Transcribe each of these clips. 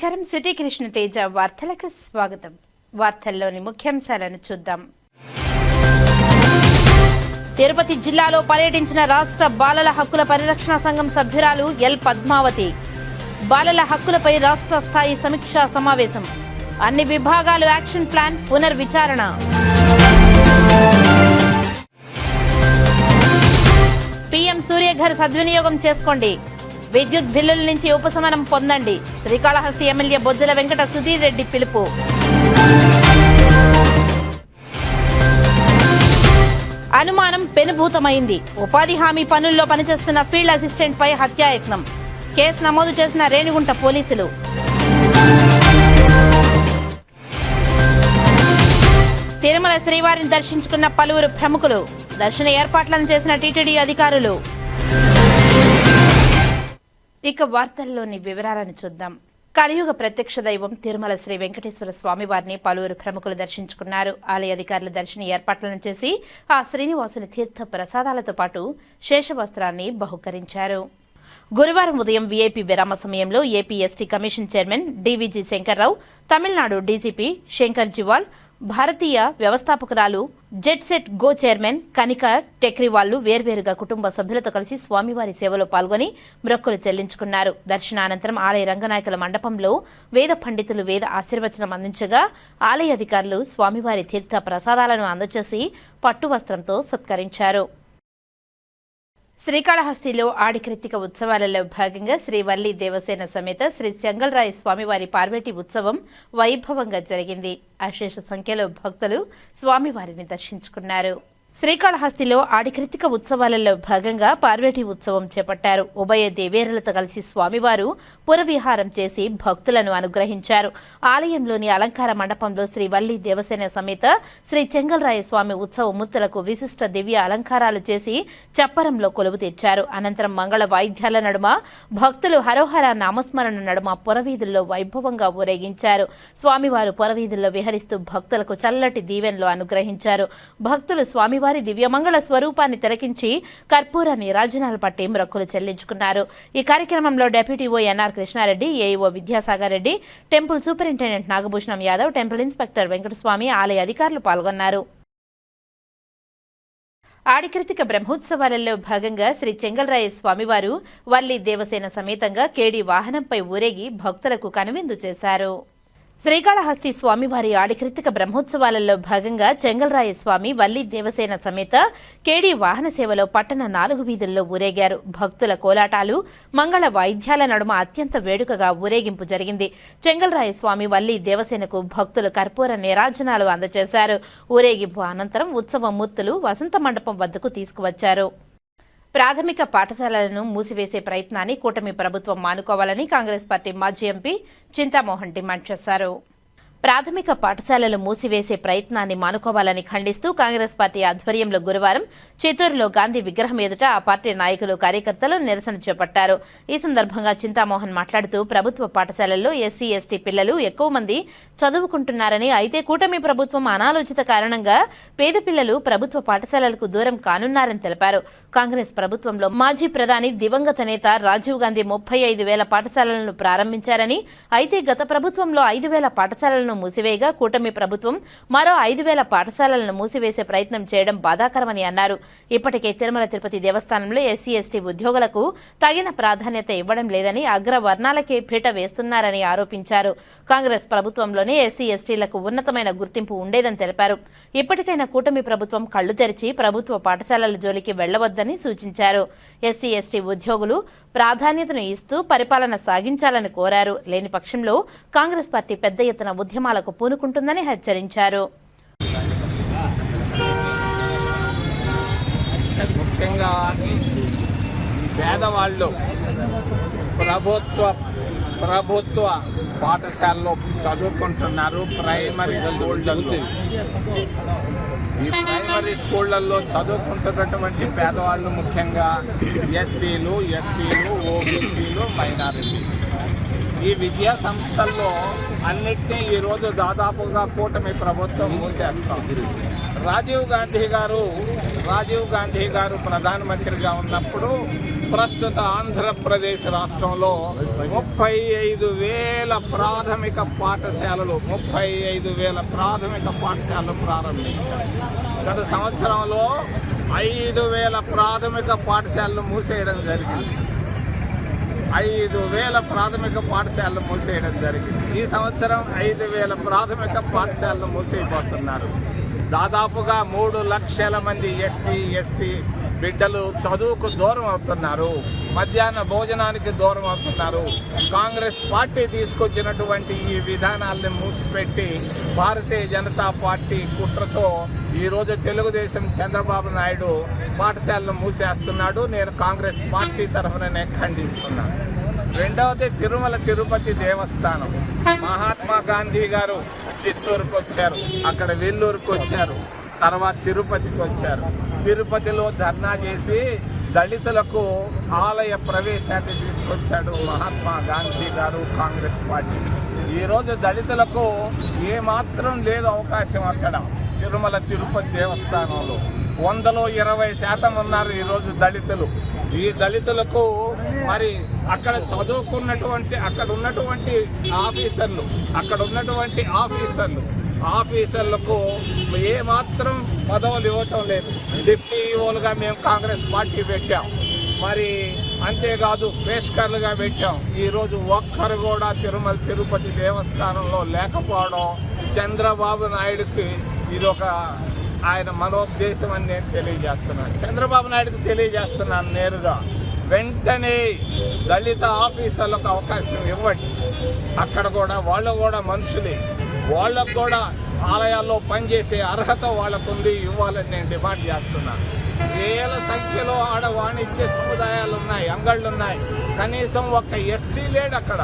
నమస్కారం. సిటీ కృష్ణ తేజ వార్తలకు స్వాగతం. వార్తల్లోని ముఖ్యాంశాలను చూద్దాం. తిరుపతి జిల్లాలో పర్యటించిన రాష్ట్ర బాలల హక్కుల పరిరక్షణ సంఘం సభ్యురాలు ఎల్ పద్మావతి. బాలల హక్కులపై రాష్ట్ర స్థాయి సమీక్షా సమావేశం. అన్ని విభాగాలు యాక్షన్ ప్లాన్ పునర్విచారణ. పీఎం సూర్యఘర్ సద్వినియోగం చేసుకోండి. విద్యుత్ బిల్లుల నుంచి ఉపశమనం పొందండి. శ్రీకాళహస్తి ఎమ్మెల్యే బొజ్జల వెంకట సుధీర్ రెడ్డి పిలుపు. అనుమానం పెనుభూతమైంది. ఉపాధి హామీ పనుల్లో పనిచేస్తున్న ఫీల్డ్ అసిస్టెంట్ పై హత్యాయత్నం. కేసు నమోదు చేసిన రేణిగుంట పోలీసులు. తిరుమల శ్రీవారిని దర్శించుకున్న పలువురు ప్రముఖులు. దర్శన ఏర్పాట్లను చేసిన టీటీడీ అధికారులు. ఇక వార్తల్లోని వివరాలను చూద్దాం. కలియుగ ప్రత్యక్ష దైవం తిరుమల శ్రీ వెంకటేశ్వర స్వామివారిని పలువురు ప్రముఖులు దర్శించుకున్నారు. ఆలయ అధికారులు దర్శన ఏర్పాట్లను చేసి ఆ శ్రీనివాసుని తీర్థ ప్రసాదాలతో పాటు శేషవస్త్రాన్ని బహుకరించారు. గురువారం ఉదయం వీఐపీ విరామ సమయంలో AP ST commission chairman DVG Shankarrao, Tamil Nadu DGP Shankar Jiwal, భారతీయ వ్యవస్థాపకురాలు jet set go chairman Kanika టెక్రివాళ్లు వేర్వేరుగా కుటుంబ సభ్యులతో కలిసి స్వామివారి సేవలో పాల్గొని మొక్కులు చెల్లించుకున్నారు. దర్శనానంతరం ఆలయ రంగనాయకుల మండపంలో వేద పండితులు వేద ఆశీర్వచనం అందించగా ఆలయ అధికారులు స్వామివారి తీర్థ ప్రసాదాలను అందజేసి పట్టు వస్త్రంతో సత్కరించారు. శ్రీకాళహస్తిలో ఆడికృత్తిక ఉత్సవాలలో భాగంగా శ్రీ వల్లి దేవసేన సమేత శ్రీ చెంగల్రాయ స్వామివారి పార్వతీ ఉత్సవం వైభవంగా జరిగింది. అశేష సంఖ్యలో భక్తులు స్వామివారిని దర్శించుకున్నారు. శ్రీకాళహస్తిలో ఆడికృత్తిక ఉత్సవాలలో భాగంగా పార్వతీ ఉత్సవం చేపట్టారు. ఉభయ దేవేరులతో కలిసి స్వామివారు పురవిహారం చేసి భక్తులను అనుగ్రహించారు. ఆలయంలోని అలంకార మండపంలో శ్రీ వల్లి దేవసేన సమేత శ్రీ చెంగల్రాయ స్వామి ఉత్సవ మూర్తులకు విశిష్ట దివ్య అలంకారాలు చేసి చప్పరంలో కొలువు తెచ్చారు. అనంతరం మంగళ వాయిద్యాల నడుమ భక్తులు హరోహర నామస్మరణ నడుమ పురవీధుల్లో వైభవంగా ఊరేగించారు. స్వామివారు పురవీధుల్లో విహరిస్తూ భక్తులకు చల్లటి దీవెనలు అనుగ్రహించారు. భక్తులు స్వామివారి దివ్యమంగళ స్వరూపాన్ని తిలకించి కర్పూర నీరాజనాలు పట్టి మొక్కులు చెల్లించుకున్నారు. ఈ కార్యక్రమంలో deputy EO NR Krishnareddy, AEO Vidyasagar Reddy, temple superintendent Nagabhushanam Yadav, temple inspector Venkataswamy, ఆలయ అధికారులు పాల్గొన్నారు. ఆడికృతిక బ్రహ్మోత్సవాలలో భాగంగా శ్రీ చెంగల్రాయ స్వామివారు వల్లి దేవసేన సమేతంగా కేడి వాహనంపై ఊరేగి భక్తులకు కనువిందు చేశారు. శ్రీకాళహస్తి స్వామివారి ఆడికృతిక బ్రహ్మోత్సవాలలో భాగంగా చెంగల్రాయ స్వామి వల్లి దేవసేన సమేత కేడి వాహన సేవలో పట్టణ 4 వీధుల్లో ఊరేగారు. భక్తుల కోలాటాలు, మంగళ వాయిద్యాల నడుమ అత్యంత వేడుకగా ఊరేగింపు జరిగింది. చెంగల్రాయ స్వామి వల్లి దేవసేనకు భక్తులు కర్పూర నీరాజనాలు అందజేశారు. ఊరేగింపు అనంతరం ఉత్సవ మూర్తులు వసంత మండపం వద్దకు తీసుకువచ్చారు. ప్రాథమిక పాఠశాలలను మూసివేసే ప్రయత్నాన్ని కూటమి ప్రభుత్వం మానుకోవాలని కాంగ్రెస్ పార్టీ మాజీ ఎంపీ చింతామోహన్ డిమాండ్ చేశారు. ప్రాథమిక పాఠశాలలు మూసివేసే ప్రయత్నాన్ని మానుకోవాలని ఖండిస్తూ కాంగ్రెస్ పార్టీ ఆధ్వర్యంలో గురువారం చిత్తూరులో గాంధీ విగ్రహం ఎదుట ఆ పార్టీ నాయకులు, కార్యకర్తలు నిరసన చేపట్టారు. ఈ సందర్భంగా చింతామోహన్ మాట్లాడుతూ ప్రభుత్వ పాఠశాలల్లో ఎస్సీ, ఎస్టీ పిల్లలు ఎక్కువ మంది చదువుకుంటున్నారని, అయితే కూటమి ప్రభుత్వం అనాలోచిత కారణంగా పేద పిల్లలు ప్రభుత్వ పాఠశాలలకు దూరం కానున్నారని తెలిపారు. కాంగ్రెస్ ప్రభుత్వంలో మాజీ ప్రధాని దివంగత నేత రాజీవ్ గాంధీ 35,000 పాఠశాలలను ప్రారంభించారని, అయితే గత ప్రభుత్వంలో 5,000 పాఠశాలలను మూసివేయగా కూటమి ప్రభుత్వం మరో 5,000 పాఠశాలలను మూసివేసే ప్రయత్నం చేయడం బాధాకరమని అన్నారు. ఇప్పటికే తిరుమల తిరుపతి దేవస్థానంలో ఎస్సీ, ఎస్టీ ఉద్యోగులకు తగిన ప్రాధాన్యత ఇవ్వడం లేదని, అగ్రవర్ణాలకే పీట వేస్తున్నారని ఆరోపించారు. కాంగ్రెస్ ప్రభుత్వంలోనే ఎస్సీ, ఎస్టీలకు ఉన్నతమైన గుర్తింపు ఉండేదని తెలిపారు. ఇప్పటికైనా కూటమి ప్రభుత్వం కళ్లు తెరిచి ప్రభుత్వ పాఠశాలల జోలికి వెళ్లవద్దని సూచించారు. ఎస్సీ, ఎస్టీ ఉద్యోగులు ప్రాధాన్యతను ఇస్తూ పరిపాలన సాగించాలని కోరారు. లేని పక్షంలో కాంగ్రెస్ పార్టీ పెద్ద ఎత్తున ఉద్యమాలకు పూనుకుంటుందని హెచ్చరించారు. ముఖ్యంగా పేదవాళ్ళు ప్రభుత్వ పాఠశాలలో చదువుకుంటున్నారు. ప్రైమరీ స్కూళ్ళల్లో ఈ ప్రైమరీ స్కూళ్లలో చదువుకుంటున్నటువంటి పేదవాళ్ళు ముఖ్యంగా ఎస్సీలు, ఎస్టీలు, ఓబీసీలు, మైనారిటీలు. ఈ విద్యా సంస్థల్లో అన్నిటినీ ఈరోజు దాదాపుగా కూటమి ప్రభుత్వం మూసేస్తాం. రాజీవ్ గాంధీ గారు ప్రధానమంత్రిగా ఉన్నప్పుడు ప్రస్తుత ఆంధ్రప్రదేశ్ రాష్ట్రంలో 35,000 ప్రాథమిక పాఠశాలలు 35,000 ప్రాథమిక పాఠశాలలు ప్రారంభించారు. గత సంవత్సరంలో 5,000 ప్రాథమిక పాఠశాలలు మూసేయడం జరిగింది. 5,000 ప్రాథమిక పాఠశాలలు మూసేయడం జరిగింది. ఈ సంవత్సరం 5,000 ప్రాథమిక పాఠశాలలు మూసేయబోతున్నారు. దాదాపుగా 3 లక్షల మంది ఎస్సీ ఎస్టీ బిడ్డలు చదువుకు దూరం అవుతున్నారు, మధ్యాహ్న భోజనానికి దూరం అవుతున్నారు. కాంగ్రెస్ పార్టీ తీసుకొచ్చినటువంటి ఈ విధానాలను మూసిపెట్టి భారతీయ జనతా పార్టీ కుట్రతో ఈరోజు తెలుగుదేశం చంద్రబాబు నాయుడు పాఠశాలను మూసేస్తున్నాడు. నేను కాంగ్రెస్ పార్టీ తరఫున ఖండిస్తున్నాను. రెండవది తిరుమల తిరుపతి దేవస్థానం. మహాత్మా గాంధీ గారు చిత్తూరుకు వచ్చారు, అక్కడ వెల్లూరుకు వచ్చారు, తర్వాత తిరుపతికి వచ్చారు. తిరుపతిలో ధర్నా చేసి దళితులకు ఆలయ ప్రవేశాన్ని తీసుకొచ్చాడు మహాత్మా గాంధీ గారు, కాంగ్రెస్ పార్టీ. ఈరోజు దళితులకు ఏమాత్రం లేదు అవకాశం అక్కడ తిరుమల తిరుపతి దేవస్థానంలో. 100లో 20% ఉన్నారు ఈరోజు దళితులు. ఈ దళితులకు మరి అక్కడ చదువుకున్నటువంటి అక్కడ ఉన్నటువంటి ఆఫీసర్లకు ఏమాత్రం పదవులు ఇవ్వటం లేదు. డిప్యూటీ ఈఓలుగా మేము కాంగ్రెస్ పార్టీ పెట్టాం, మరి అంతేకాదు పేష్కర్లుగా పెట్టాం. ఈరోజు ఒక్కరు కూడా తిరుమల తిరుపతి దేవస్థానంలో లేకపోవడం చంద్రబాబు నాయుడుకి ఇదొక ఆయన మనోద్దేశం అని నేను తెలియజేస్తున్నాను. చంద్రబాబు నాయుడుకి తెలియజేస్తున్నాను నేరుగా, వెంటనే దళిత ఆఫీసర్లకు అవకాశం ఇవ్వండి. అక్కడ కూడా వాళ్ళు కూడా మనుషులే, వాళ్ళకు కూడా ఆలయాల్లో పనిచేసే అర్హత వాళ్ళకు ఉంది, ఇవ్వాలని నేను డిమాండ్ చేస్తున్నాను. వేల సంఖ్యలో ఆడ వాణిజ్య సముదాయాలు ఉన్నాయి, అంగళ్ళు ఉన్నాయి. కనీసం ఒక ఎస్టీ లేడు అక్కడ,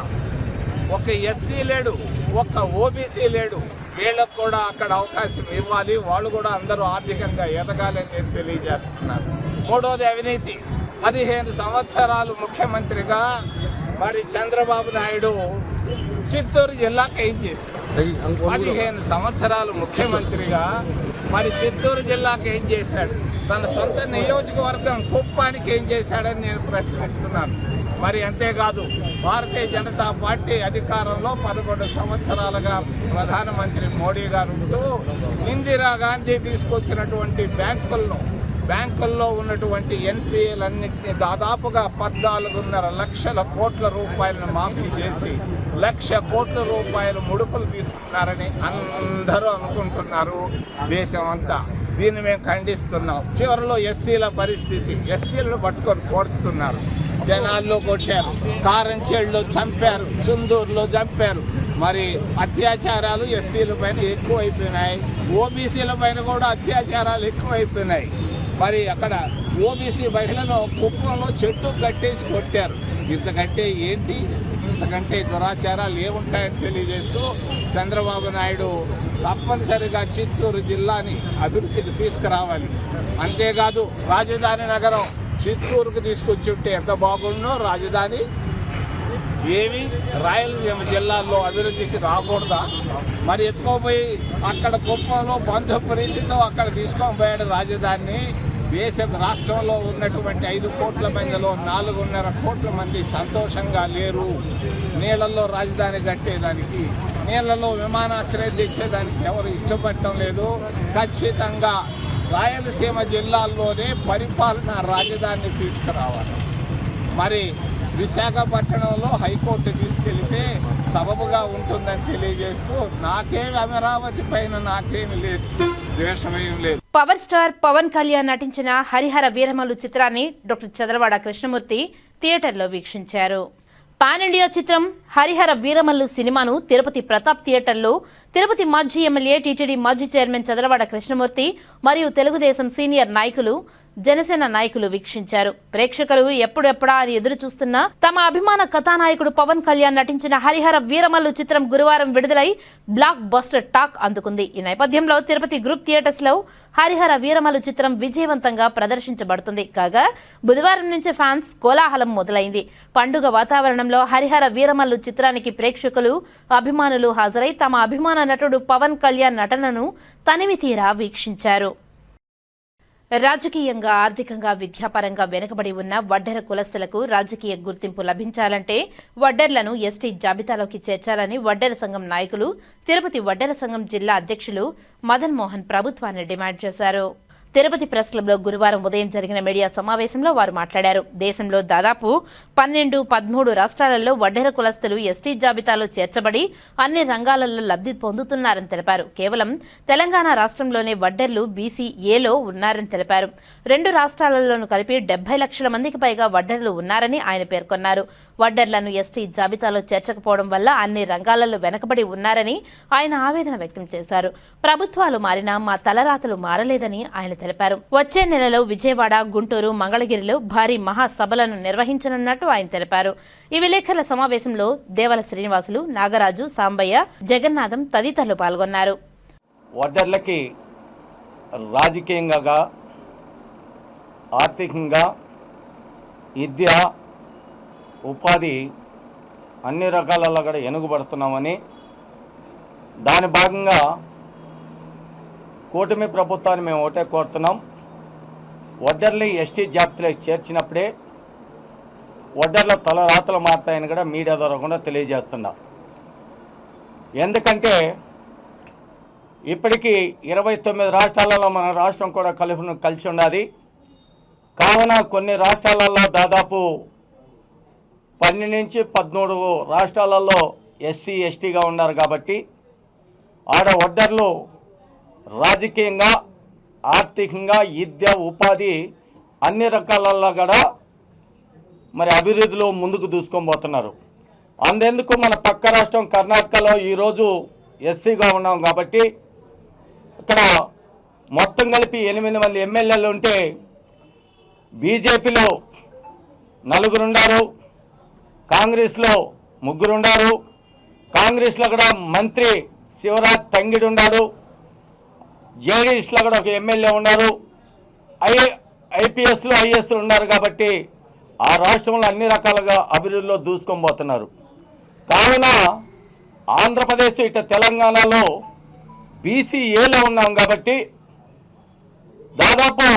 ఒక ఎస్సీ లేడు, ఒక ఓబీసీ లేడు. వీళ్ళకు కూడా అక్కడ అవకాశం ఇవ్వాలి, వాళ్ళు కూడా అందరూ ఆర్థికంగా ఎదగాలని నేను తెలియజేస్తున్నాను. మూడవది అవినీతి. 15 సంవత్సరాలు ముఖ్యమంత్రిగా మరి చంద్రబాబు నాయుడు చిత్తూరు జిల్లాకు ఏం చేశాడు? 15 సంవత్సరాలు ముఖ్యమంత్రిగా మరి చిత్తూరు జిల్లాకు ఏం చేశాడు? తన సొంత నియోజకవర్గం కుప్పానికి ఏం చేశాడని నేను ప్రశ్నిస్తున్నాను. మరి అంతేకాదు భారతీయ జనతా పార్టీ అధికారంలో 11 సంవత్సరాలుగా ప్రధానమంత్రి మోడీ గారు ఉంటూ ఇందిరా గాంధీ తీసుకొచ్చినటువంటి బ్యాంకుల్లో ఉన్నటువంటి ఎన్పిఏలన్నింటినీ దాదాపుగా 14.5 లక్షల కోట్ల రూపాయలను మాఫీ చేసి 1 లక్ష కోట్ల రూపాయలు ముడుపులు తీసుకున్నారని అందరూ అనుకుంటున్నారు దేశం అంతా. దీన్ని మేము ఖండిస్తున్నాం. చివరిలో ఎస్సీల పరిస్థితి, ఎస్సీలను పట్టుకొని కొడుతున్నారు, జనాల్లో కొట్టారు, కారంచేడులో చంపారు, చుందూరులో చంపారు. మరి అత్యాచారాలు ఎస్సీల పైన ఎక్కువైపోయినాయి, ఓబీసీల పైన కూడా అత్యాచారాలు ఎక్కువైపోయినాయి. మరి అక్కడ ఓబీసీ మహిళను కుప్పంలో చెట్టు కట్టేసి కొట్టారు. ఇంతకంటే ఏంటి, ఇంతకంటే దురాచారాలు ఏముంటాయని తెలియజేస్తూ చంద్రబాబు నాయుడు తప్పనిసరిగా చిత్తూరు జిల్లాని అభివృద్ధికి తీసుకురావాలి. అంతేకాదు రాజధాని నగరం చిత్తూరుకు తీసుకొచ్చి ఉంటే ఎంత బాగుండో, రాజధాని ఏమి రాయలసీమ జిల్లాల్లో అభివృద్ధికి రాకూడదా? మరి ఎత్తుకోపోయి అక్కడ కుప్పంలో బంధుప్రీతితో అక్కడ తీసుకొని పోయాడు రాజధానిని. రాష్ట్రంలో ఉన్నటువంటి 5 కోట్ల మందిలో 4.5 కోట్ల మంది సంతోషంగా లేరు. నీళ్లలో రాజధాని కట్టేదానికి, నీళ్లలో విమానాశ్రయం తెచ్చేదానికి ఎవరు ఇష్టపడటం లేదు. ఖచ్చితంగా రాయలసీమ జిల్లాల్లోనే పరిపాలన రాజధానిని తీసుకురావాలి. మరి విశాఖపట్నంలో హైకోర్టు తీసుకెళ్తే సబబుగా ఉంటుందని తెలియజేస్తూ నాకేమి అమరావతి పైన నాకేమి లేదు, ద్వేషమేం లేదు. పవర్ స్టార్ పవన్ కళ్యాణ్ నటించిన హరిహర వీరమల్లు చిత్రాన్ని డాక్టర్ చదలవాడ కృష్ణమూర్తి థియేటర్లో వీక్షించారు. పాన్ ఇండియా చిత్రం హరిహర వీరమల్లు సినిమాను తిరుపతి ప్రతాప్ థియేటర్లో తిరుపతి మాజీ ఎమ్మెల్యే టీటీడీ మాజీ చైర్మన్ చదలవాడ కృష్ణమూర్తి మరియు తెలుగుదేశం సీనియర్ నాయకులు, జనసేన నాయకులు వీక్షించారు. ప్రేక్షకులు ఎప్పుడెప్పుడా అని ఎదురు చూస్తున్న తమ అభిమాన కథానాయకుడు పవన్ కళ్యాణ్ నటించిన హరిహర వీరమల్లు చిత్రం గురువారం విడుదలై బ్లాక్ బస్టర్ టాక్ అందుకుంది. ఈ నేపథ్యంలో తిరుపతి గ్రూప్ థియేటర్స్ లో హరిహర వీరమల్లు చిత్రం విజయవంతంగా ప్రదర్శించబడుతుంది. కాగా బుధవారం నుంచి ఫ్యాన్స్ కోలాహలం మొదలైంది. పండుగ వాతావరణంలో హరిహర వీరమల్లు చిత్రానికి ప్రేక్షకులు, అభిమానులు హాజరై తమ అభిమాన నటుడు పవన్ కళ్యాణ్ నటనను తనివి తీరా వీక్షించారు. రాజకీయంగా, ఆర్థికంగా, విద్యాపరంగా వెనుకబడి ఉన్న వడ్డెర కులస్తులకు రాజకీయ గుర్తింపు లభించాలంటే వడ్డెర్లను ఎస్టీ జాబితాలోకి చేర్చాలని వడ్డెర సంఘం నాయకులు తిరుపతి వడ్డెర సంఘం జిల్లా అధ్యక్షులు మదన్ మోహన్ ప్రభుత్వాన్ని డిమాండ్ చేశారు. తిరుపతి ప్రెస్ క్లబ్లో గురువారం ఉదయం జరిగిన మీడియా సమావేశంలో వారు మాట్లాడారు. దేశంలో దాదాపు 12-13 రాష్ట్రాలలో వడ్డెర కులస్తులు ఎస్టీ జాబితాలో చేర్చబడి అన్ని రంగాలలో లబ్ధి పొందుతున్నారని తెలిపారు. కేవలం తెలంగాణ రాష్ట్రంలోనే వడ్డెర్లు బీసీ ఏలో ఉన్నారని తెలిపారు. 2 రాష్ట్రాలలోనూ కలిపి 70 లక్షల మందికి పైగా వడ్డెర్లు ఉన్నారని ఆయన పేర్కొన్నారు. వడ్డెర్లను ఎస్టీ జాబితాలో చేర్చకపోవడం వల్ల అన్ని రంగాలలో వెనకబడి ఉన్నారని ఆయన ఆవేదన వ్యక్తం చేశారు. ప్రభుత్వాలు మారినా మా తలరాతలు మారలేదని ఆయన తెలిపారు. వచ్చే నెలలో విజయవాడ, గుంటూరు, మంగళగిరిలో భారీ మహాసభలను నిర్వహించనున్నట్టు ఆయన తెలిపారు. ఈ విలేకరుల సమావేశంలో దేవల శ్రీనివాసులు, నాగరాజు, సాంబయ్య, జగన్నాథం తదితరులు పాల్గొన్నారు. వడ్డర్లకి రాజకీయంగా, ఆర్థికంగా, విద్య, ఉపాధి అన్ని రకాలలో కూడా వెనుకబడుతున్నామని, దాని భాగంగా కూటమి ప్రభుత్వాన్ని మేము ఒకటే కోరుతున్నాం. వడ్డర్ని ఎస్టీ జాబితాలోకి చేర్చినప్పుడే వడ్డర్ల తలరాతలు మారుతాయని కూడా మీడియా ద్వారా కూడా తెలియజేస్తున్నా. ఎందుకంటే ఇప్పటికీ 29 రాష్ట్రాలలో మన రాష్ట్రం కూడా కలిసి ఉన్నది. కావున కొన్ని రాష్ట్రాలలో దాదాపు 12-13 రాష్ట్రాలలో ఎస్సీ ఎస్టీగా ఉన్నారు. కాబట్టి ఆడ వడ్డర్లు రాజకీయంగా, ఆర్థికంగా, విద్య, ఉపాధి అన్ని రకాలలో కూడా మరి అభివృద్ధిలో ముందుకు దూసుకొని పోతున్నారు. అందుకు మన పక్క రాష్ట్రం కర్ణాటకలో ఈరోజు ఎస్సీగా ఉన్నాం. కాబట్టి ఇక్కడ మొత్తం కలిపి 8 మంది ఎమ్మెల్యేలు ఉంటే బీజేపీలో 4 ఉన్నారు, కాంగ్రెస్లో 3 ఉన్నారు. కాంగ్రెస్లో కూడా మంత్రి శివరాజ్ తంగిడి ఉన్నారు. జేడీఎస్లో కూడా ఒక ఎమ్మెల్యే ఉన్నారు. ఐపీఎస్లో ఐఏఎస్లు ఉన్నారు. కాబట్టి ఆ రాష్ట్రంలో అన్ని రకాలుగా అభివృద్ధిలో దూసుకొని పోతున్నారు. కావున ఆంధ్రప్రదేశ్ ఇటు తెలంగాణలో బీసీఏలో ఉన్నాం. కాబట్టి దాదాపు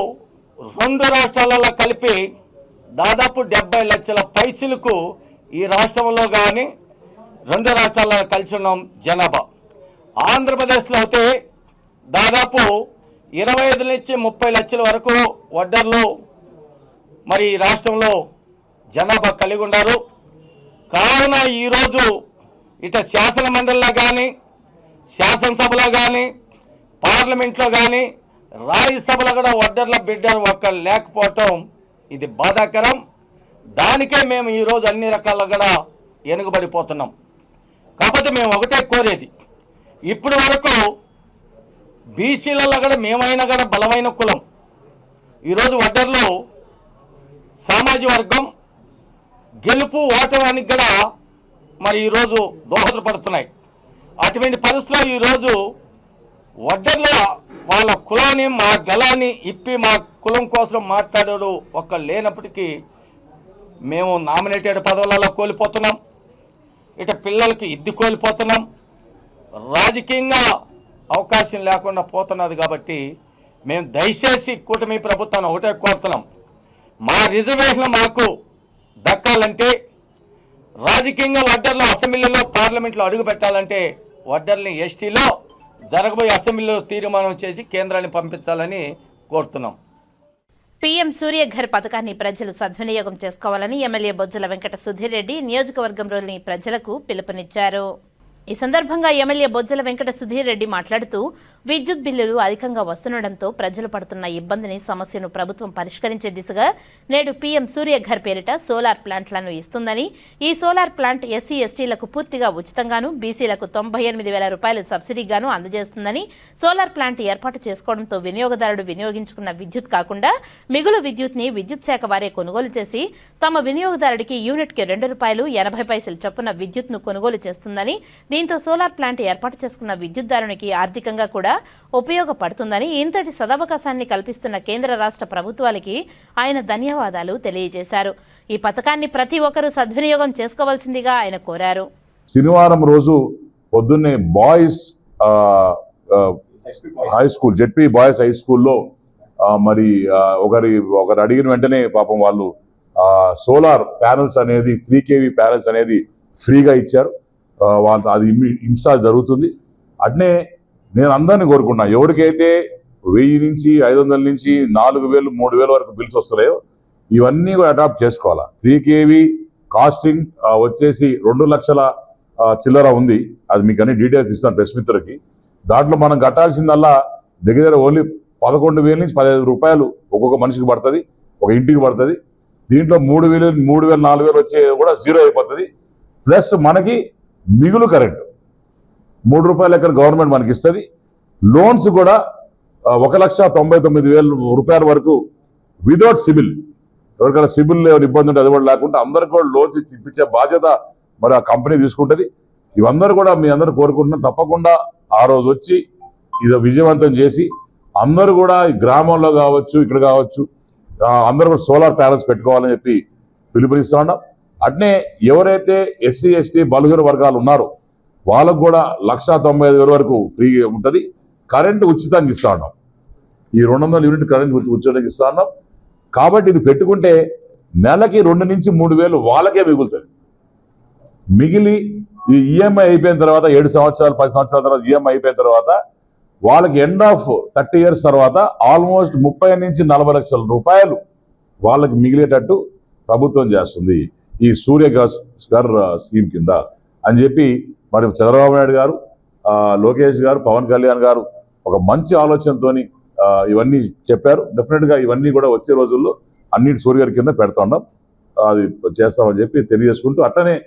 2 రాష్ట్రాలలో కలిపి దాదాపు 70 లక్షల పైసలకు ఈ రాష్ట్రంలో కానీ 2 రాష్ట్రాల్లో కలిసి ఉన్నాం జనాభా. ఆంధ్రప్రదేశ్లో అయితే దాదాపు 25-30 లక్షల వరకు వడ్డర్లు మరి ఈ రాష్ట్రంలో జనాభా కలిగి ఉన్నారు. కావున ఈరోజు ఇటు శాసన మండలిలో కానీ, శాసనసభలో కానీ, పార్లమెంట్లో కానీ, రాజ్యసభలో కూడా వడ్డర్ల బిడ్డలు ఒక్కరు లేకపోవటం ఇది బాధాకరం. దానికే మేము ఈరోజు అన్ని రకాల కూడా వెనుకబడిపోతున్నాం. కాకపోతే మేము ఒకటే కోరేది, ఇప్పటి వరకు బీసీలలో కూడా మేమైనా కూడా బలమైన కులం. ఈరోజు వడ్డర్లు సామాజిక వర్గం గెలుపు ఓటమానికి కూడా మరి ఈరోజు దోహదపడుతున్నాయి. అటువంటి పరిస్థితుల్లో ఈరోజు వడ్డర్ల వాళ్ళ కులాన్ని, మా గలాన్ని ఇప్పి మా కులం కోసం మాట్లాడాడు ఒక్క లేనప్పటికీ మేము నామినేటెడ్ పదవులలో కోల్పోతున్నాం. ఇటు పిల్లలకి ఇద్ది కోల్పోతున్నాం. రాజకీయంగా అవకాశం లేకుండా పోతున్నది. కాబట్టి మేము దయచేసి కూటమి ప్రభుత్వాన్ని ఒకటే కోరుతున్నాం, మా రిజర్వేషన్ మాకు దక్కాలంటే, రాజకీయంగా వడ్డర్లు అసెంబ్లీలో, పార్లమెంట్లో అడుగు పెట్టాలంటే వడ్డర్ని ఎస్టీలో జరగబోయే అసెంబ్లీలో తీర్మానం చేసి కేంద్రాన్ని పంపించాలని కోరుతున్నాం. పీఎం సూర్యఘర్ పథకాన్ని ప్రజలు సద్వినియోగం చేసుకోవాలని ఎమ్మెల్యే బొజ్జల వెంకట సుధీర్ రెడ్డి నియోజకవర్గంలోని ప్రజలకు పిలుపునిచ్చారు. ఈ సందర్భంగా ఎమ్మెల్యే బొజ్జల వెంకట సుధీర్ రెడ్డి మాట్లాడుతూ విద్యుత్ బిల్లులు అధికంగా వస్తుండటంతో ప్రజలు పడుతున్న ఇబ్బందిని, సమస్యను ప్రభుత్వం పరిష్కరించే దిశగా నేడు పీఎం సూర్యఘర్ పేరిట సోలార్ ప్లాంట్లను ఇస్తుందని, ఈ సోలార్ ప్లాంట్ ఎస్సీ ఎస్టీలకు పూర్తిగా ఉచితంగాను, బీసీలకు 98,000 రూపాయలు సబ్సిడీగాను అందజేస్తుందని, సోలార్ ప్లాంట్ ఏర్పాటు చేసుకోవడంతో వినియోగదారుడు వినియోగించుకున్న విద్యుత్ కాకుండా మిగులు విద్యుత్ ని విద్యుత్ శాఖ వారే కొనుగోలు చేసి తమ వినియోగదారుడికి యూనిట్కి ₹2.80 చొప్పున విద్యుత్ ను కొనుగోలు చేస్తుందని, దీంతో సోలార్ ప్లాంట్ ఏర్పాటు చేసుకున్న విద్యుత్దారునికి ఆర్థికంగా కూడా ఉపయోగపడుతుందని, ఇంతటి సదవకాశాన్ని కల్పిస్తున్న కేంద్ర రాష్ట్ర ప్రభుత్వాలకి ఆయన ధన్యవాదాలు తెలియజేశారు. ఈ పథకాన్ని ప్రతి ఒక్కరూ సద్వినియోగం చేసుకోవాల్సిందిగా ఆయన కోరారు. శనివారం రోజు పొద్దున్నే boys high school, ZP boys high స్కూల్లో మరి ఒకరు అడిగిన వెంటనే పాపం వాళ్ళు సోలార్ ప్యానల్స్ అనేది 3 kV ప్యానల్స్ అనేది ఫ్రీగా ఇచ్చారు. వాళ్ళు అది ఇన్స్టాల్ జరుగుతుంది. అట్నే నేను అందరినీ కోరుకున్నా, ఎవరికైతే 1000 నుంచి 500 నుంచి 4000 3000 వరకు బిల్స్ వస్తున్నాయో ఇవన్నీ కూడా అడాప్ట్ చేసుకోవాలా. 3 kV కాస్టింగ్ వచ్చేసి 2 లక్షల చిల్లర ఉంది. అది మీకు అన్ని డీటెయిల్స్ ఇస్తాను ప్రెస్ మిత్రులకి. దాంట్లో మనం కట్టాల్సిందల్లా దగ్గర ఓన్లీ 11,000 నుంచి 15,000 రూపాయలు ఒక్కొక్క మనిషికి పడుతుంది, ఒక ఇంటికి పడుతుంది. దీంట్లో 3,000 4,000 వచ్చే కూడా జీరో అయిపోతుంది. ప్లస్ మనకి మిగులు కరెంట్ 3 రూపాయల లెక్కన గవర్నమెంట్ మనకి ఇస్తుంది. లోన్స్ కూడా 1,99,000 రూపాయల వరకు వితౌట్ సిబిల్. ఎవరికైనా సిబిల్ ఇబ్బంది ఉంటే అది కూడా లేకుండా అందరికి కూడా లోన్స్ ఇప్పించే బాధ్యత మరి ఆ కంపెనీ తీసుకుంటుంది. ఇవందరూ కూడా మీ అందరూ కోరుకుంటున్నాం. తప్పకుండా ఆ రోజు వచ్చి ఇది విజయవంతం చేసి అందరూ కూడా ఈ గ్రామంలో కావచ్చు, ఇక్కడ కావచ్చు, అందరూ కూడా సోలార్ ప్యానల్స్ పెట్టుకోవాలని చెప్పి పిలుపునిస్తా ఉన్నాం. అట్నే ఎవరైతే SC ST బలహీన వర్గాలు ఉన్నారో వాళ్ళకు కూడా 1,95,000 వరకు ఫ్రీ ఉంటుంది. కరెంటు ఉచితంగా ఇస్తా ఉన్నాం. ఈ 200 యూనిట్ కరెంట్ ఉచితంగా ఇస్తా ఉన్నాం. కాబట్టి ఇది పెట్టుకుంటే నెలకి 2 నుంచి 3,000 వాళ్ళకే మిగులుతుంది. మిగిలి ఈ EMI అయిపోయిన తర్వాత 7 సంవత్సరాలు 10 సంవత్సరాల తర్వాత EMI అయిపోయిన తర్వాత వాళ్ళకి ఎండ్ ఆఫ్ 30 years తర్వాత ఆల్మోస్ట్ 30 నుంచి 40 లక్షల రూపాయలు వాళ్ళకి మిగిలేటట్టు ప్రభుత్వం చేస్తుంది ఈ సూర్యఘర్ స్కీమ్ కింద అని చెప్పి మరి చంద్రబాబు నాయుడు గారు, లోకేష్ గారు, పవన్ కళ్యాణ్ గారు ఒక మంచి ఆలోచనతోని ఇవన్నీ చెప్పారు. డెఫినెట్గా ఇవన్నీ కూడా వచ్చే రోజుల్లో అన్నిటి సూర్యగారి కింద పెడుతున్నాం, అది చేస్తామని చెప్పి తెలియజేసుకుంటూ అట్లనే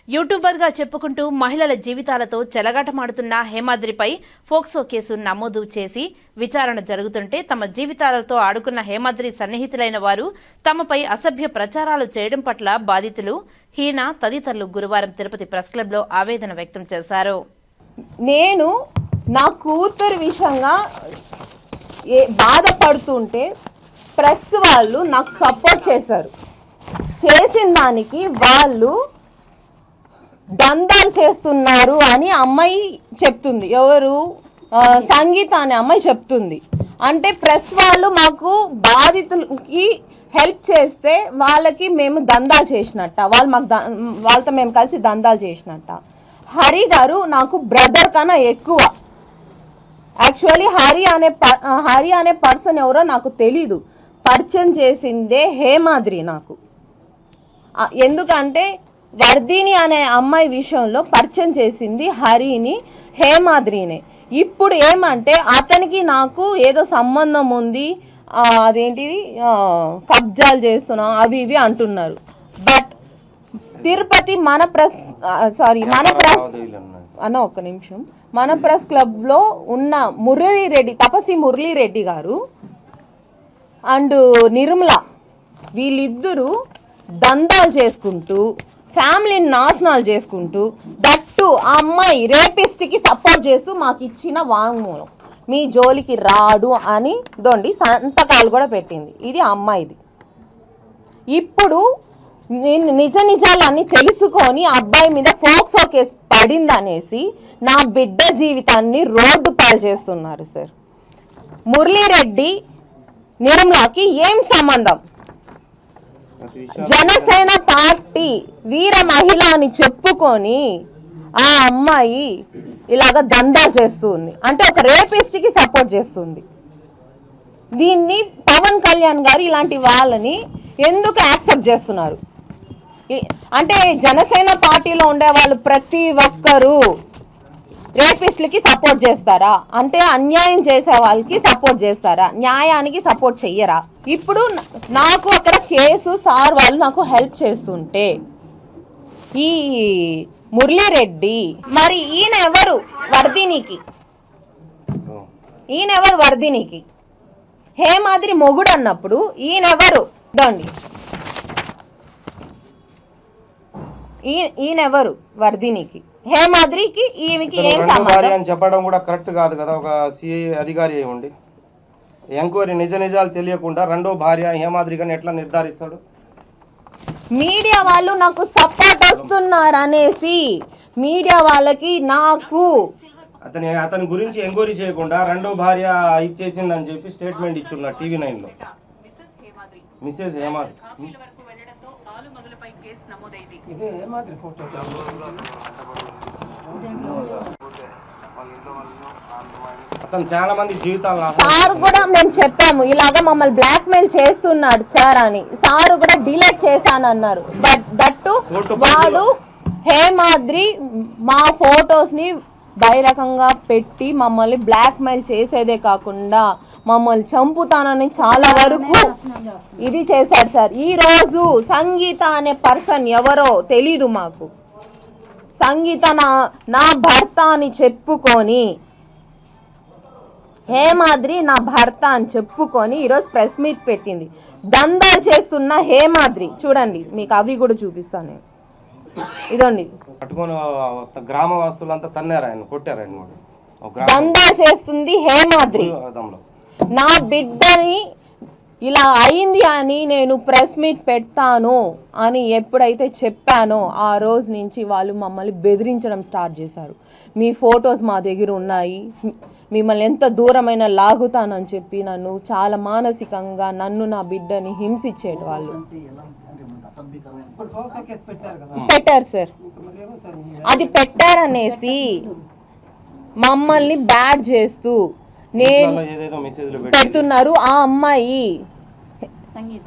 యూట్యూబర్గా చెప్పుకుంటూ మహిళల జీవితాలతో చెలగాటమాడుతున్న హేమాద్రిపై ఫోక్సో కేసు నమోదు చేసి విచారణ జరుగుతుంటే తమ జీవితాలతో ఆడుకున్న హేమాద్రి సన్నిహితులైన వారు తమపై అసభ్య ప్రచారాలు చేయడం పట్ల బాధితులు హీన తదితరులు గురువారం తిరుపతి ప్రెస్ క్లబ్లో ఆవేదన వ్యక్తం చేశారు. నేను నా కూతురు విషయంగా బాధపడుతుంటే ప్రెస్ వాళ్ళు నాకు సపోర్ట్ చేశారు. చేసిన దానికి వాళ్ళు దందాలు చేస్తున్నారు అని అమ్మాయి చెప్తుంది. ఎవరు? సంగీత అనే అమ్మాయి చెప్తుంది. అంటే ప్రెస్ వాళ్ళు మాకు బాధితులకి హెల్ప్ చేస్తే వాళ్ళకి మేము దందాలు చేసినట్ట, వాళ్ళతో మేము కలిసి దందాలు చేసినట్ట. హరి గారు నాకు బ్రదర్ కన్నా ఎక్కువ. యాక్చువల్లీ హరి అనే పర్సన్ ఎవరో నాకు తెలీదు. పరిచయం చేసిందే హేమాద్రి నాకు. ఎందుకంటే వర్ధిని అనే అమ్మాయి విషయంలో పరిచయం చేసింది హరిని, హేమాద్రినే. ఇప్పుడు ఏమంటే అతనికి నాకు ఏదో సంబంధం ఉంది, అదేంటిది కబ్జాలు చేస్తున్నాం అవి ఇవి అంటున్నారు. బట్ తిరుపతి మన ప్రెస్ అన్న ఒక్క నిమిషం, మన ప్రెస్ క్లబ్లో ఉన్న మురళీరెడ్డి, తపసి మురళీరెడ్డి గారు అండ్ నిర్మల వీళ్ళిద్దరూ దందాలు చేసుకుంటూ ఫ్యామిలీని నాశనాలు చేసుకుంటూ దట్టు ఆ అమ్మాయి రేపిస్ట్కి సపోర్ట్ చేస్తూ మాకు ఇచ్చిన వాంగ్మూలం మీ జోలికి రాడు అని దొండి సంతకాలు కూడా పెట్టింది. ఇది అమ్మాయిది. ఇప్పుడు నేను నిజాలన్నీ తెలుసుకొని అబ్బాయి మీద ఫోక్సో కేసు పడిందనేసి నా బిడ్డ జీవితాన్ని రోడ్డు పాలు చేస్తున్నారు సార్. మురళీరెడ్డి నిర్మలాకి ఏం సంబంధం? జనసేన పార్టీ వీర మహిళ అని చెప్పుకొని ఆ అమ్మాయి ఇలాగ దందా చేస్తుంది అంటే ఒక రేపిస్ట్కి సపోర్ట్ చేస్తుంది. దీన్ని పవన్ కళ్యాణ్ గారు ఇలాంటి వాళ్ళని ఎందుకు యాక్సెప్ట్ చేస్తున్నారు? అంటే జనసేన పార్టీలో ఉండే వాళ్ళు ప్రతి ఒక్కరూ రేపిస్ట్లకి సపోర్ట్ చేస్తారా? అంటే అన్యాయం చేసే వాళ్ళకి సపోర్ట్ చేస్తారా? న్యాయానికి సపోర్ట్ చెయ్యరా? ఇప్పుడు నాకు అక్కడ కేసు సార్ వాళ్ళు నాకు హెల్ప్ చేస్తుంటే ఈ మురళీరెడ్డి మరి ఈయనెవరు వర్ధినికి హేమాద్రి మొగుడు అన్నప్పుడు ఈయనెవరు? దండి ఈయనెవరు? వర్ధినికి హేమాద్రికి ఈమెకి ఏం సంబంధం అని చెప్పడం కూడా కరెక్ట్ కాదు కదా. ఒక సిఐ అధికారి అయి ఉండి ఎంక్వైరీ నిజాలు తెలియకుండా రెండో భార్య హేమాద్రి గారిని ఎట్లా నిర్ధారిస్తాడు? మీడియా వాళ్ళు నాకు సపోర్ట్ వస్తున్నారు అనేసి మీడియా వాళ్ళకి నాకు అతని గురించి ఎంక్వైరీ చేయకుండా రెండో భార్య ఇచ్చేసిందని చెప్పి స్టేట్మెంట్ ఇచ్చున్నారు టీవీ 9లో. మిస్సెస్ హేమాద్రి. అతను చాలా మంది జీవితాలు సార్ కూడా మేము చెప్పాము ఇలాగా మమ్మల్ని బ్లాక్ మెయిల్ చేస్తున్నాడు సార్ అని. సార్ కూడా డిలీట్ చేశానన్నారు. బట్ దట్టు వాడు హేమాద్రి మా ఫొటోస్ ని బహిరంగంగా పెట్టి మమ్మల్ని బ్లాక్ మెయిల్ చేసేదే కాకుండా మమ్మల్ని చంపుతానని చాలా వరకు ఇది చేశాడు సార్. ఈ రోజు సంగీత అనే పర్సన్ ఎవరో తెలీదు మాకు. సంగీత నా భర్త అని చెప్పుకొని, హేమాద్రి నా భర్త అని చెప్పుకొని ఈరోజు ప్రెస్ మీట్ పెట్టింది. దందాలు చేస్తున్న హేమాద్రి చూడండి, మీకు అవి కూడా చూపిస్తాను నేను. ఇదండి పట్టుకొని గ్రామవాసులంతా తన్నారు, ఆయన కొట్టారు. ఆయన దందా చేస్తుంది హేమాద్రి. నా బిడ్డని ఇలా అయింది అని నేను ప్రెస్ మీట్ పెడతాను అని ఎప్పుడైతే చెప్పానో ఆ రోజు నుంచి వాళ్ళు మమ్మల్ని బెదిరించడం స్టార్ట్ చేశారు. మీ ఫొటోస్ మా దగ్గర ఉన్నాయి, మిమ్మల్ని ఎంత దూరమైన లాగుతానని చెప్పి నన్ను చాలా మానసికంగా నన్ను నా బిడ్డని హింసించేటి వాళ్ళు పెట్టారు సార్. అది పెట్టారనేసి మమ్మల్ని బ్యాడ్ చేస్తూ నేను పెడుతున్నారు. ఆ అమ్మాయి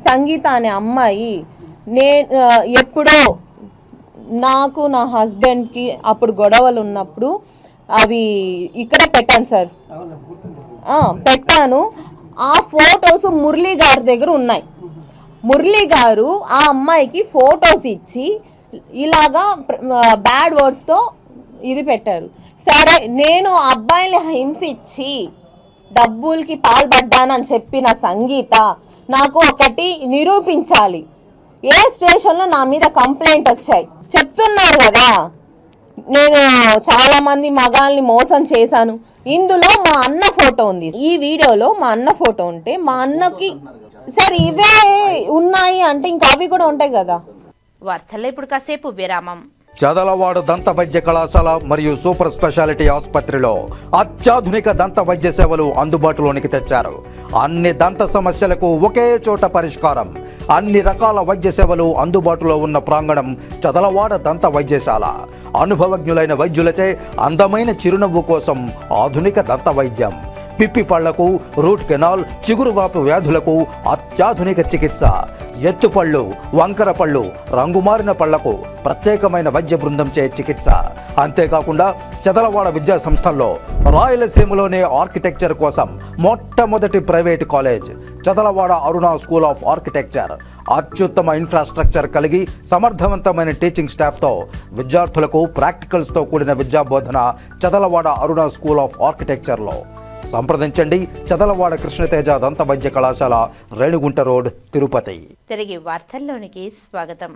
సంగీత అనే అమ్మాయి నేను ఎప్పుడో నాకు నా హస్బెండ్కి అప్పుడు గొడవలు ఉన్నప్పుడు అవి ఇక్కడే పెట్టాను సార్, పెట్టాను. ఆ ఫొటోస్ మురళీ గారి దగ్గర ఉన్నాయి. మురళీ గారు ఆ అమ్మాయికి ఫొటోస్ ఇచ్చి ఇలాగా బ్యాడ్ వర్డ్స్తో ఇది పెట్టారు. సరే నేను అబ్బాయిని హింసించి డబ్బులకి పాల్పడ్డానని చెప్పిన సంగీత నాకు ఒకటి నిరూపించాలి. ఏ స్టేషన్లో నా మీద కంప్లైంట్ వచ్చాయి చెప్తున్నారు కదా, నేను చాలా మంది మగాల్ని మోసం చేశాను. ఇందులో మా అన్న ఫోటో ఉంది. ఈ వీడియోలో మా అన్న ఫోటో ఉంటే మా అన్నకి సార్ ఇవే ఉన్నాయి అంటే ఇంకా అవి కూడా ఉంటాయి కదా. వార్తల్లో ఇప్పుడు కాసేపు విరామం. చదలవాడ దంత వైద్య కళాశాల మరియు సూపర్ స్పెషాలిటీ ఆసుపత్రిలో అత్యాధునిక దంత వైద్య సేవలు అందుబాటులోనికి తెచ్చారు. అన్ని దంత సమస్యలకు ఒకే చోట పరిష్కారం. అన్ని రకాల వైద్య సేవలు అందుబాటులో ఉన్న ప్రాంగణం చదలవాడ దంత వైద్యశాల. అనుభవజ్ఞులైన వైద్యులచే అందమైన చిరునవ్వు కోసం ఆధునిక దంత వైద్యం. పిప్పి పళ్లకు, రూట్ కెనాల్, చిగురువాపు వ్యాధులకు అత్యాధునిక చికిత్స. ఎత్తుపళ్ళు, వంకర పళ్ళు, రంగుమారిన పళ్లకు ప్రత్యేకమైన వైద్య బృందంచే చికిత్స. అంతేకాకుండా చదలవాడ విద్యా సంస్థల్లో రాయలసీమలోనే ఆర్కిటెక్చర్ కోసం మొట్టమొదటి private college Chadalavada Aruna school of architecture. అత్యుత్తమ ఇన్ఫ్రాస్ట్రక్చర్ కలిగి సమర్థవంతమైన టీచింగ్ స్టాఫ్తో విద్యార్థులకు ప్రాక్టికల్స్తో కూడిన విద్యాబోధన చదలవాడ అరుణ స్కూల్ ఆఫ్ ఆర్కిటెక్చర్లో. సంప్రదించండి చదలవాడ కృష్ణతేజ దంత వైద్య కళాశాల, రేణుగుంట రోడ్, తిరుపతి. తిరిగి వార్తల్లోనికి స్వాగతం.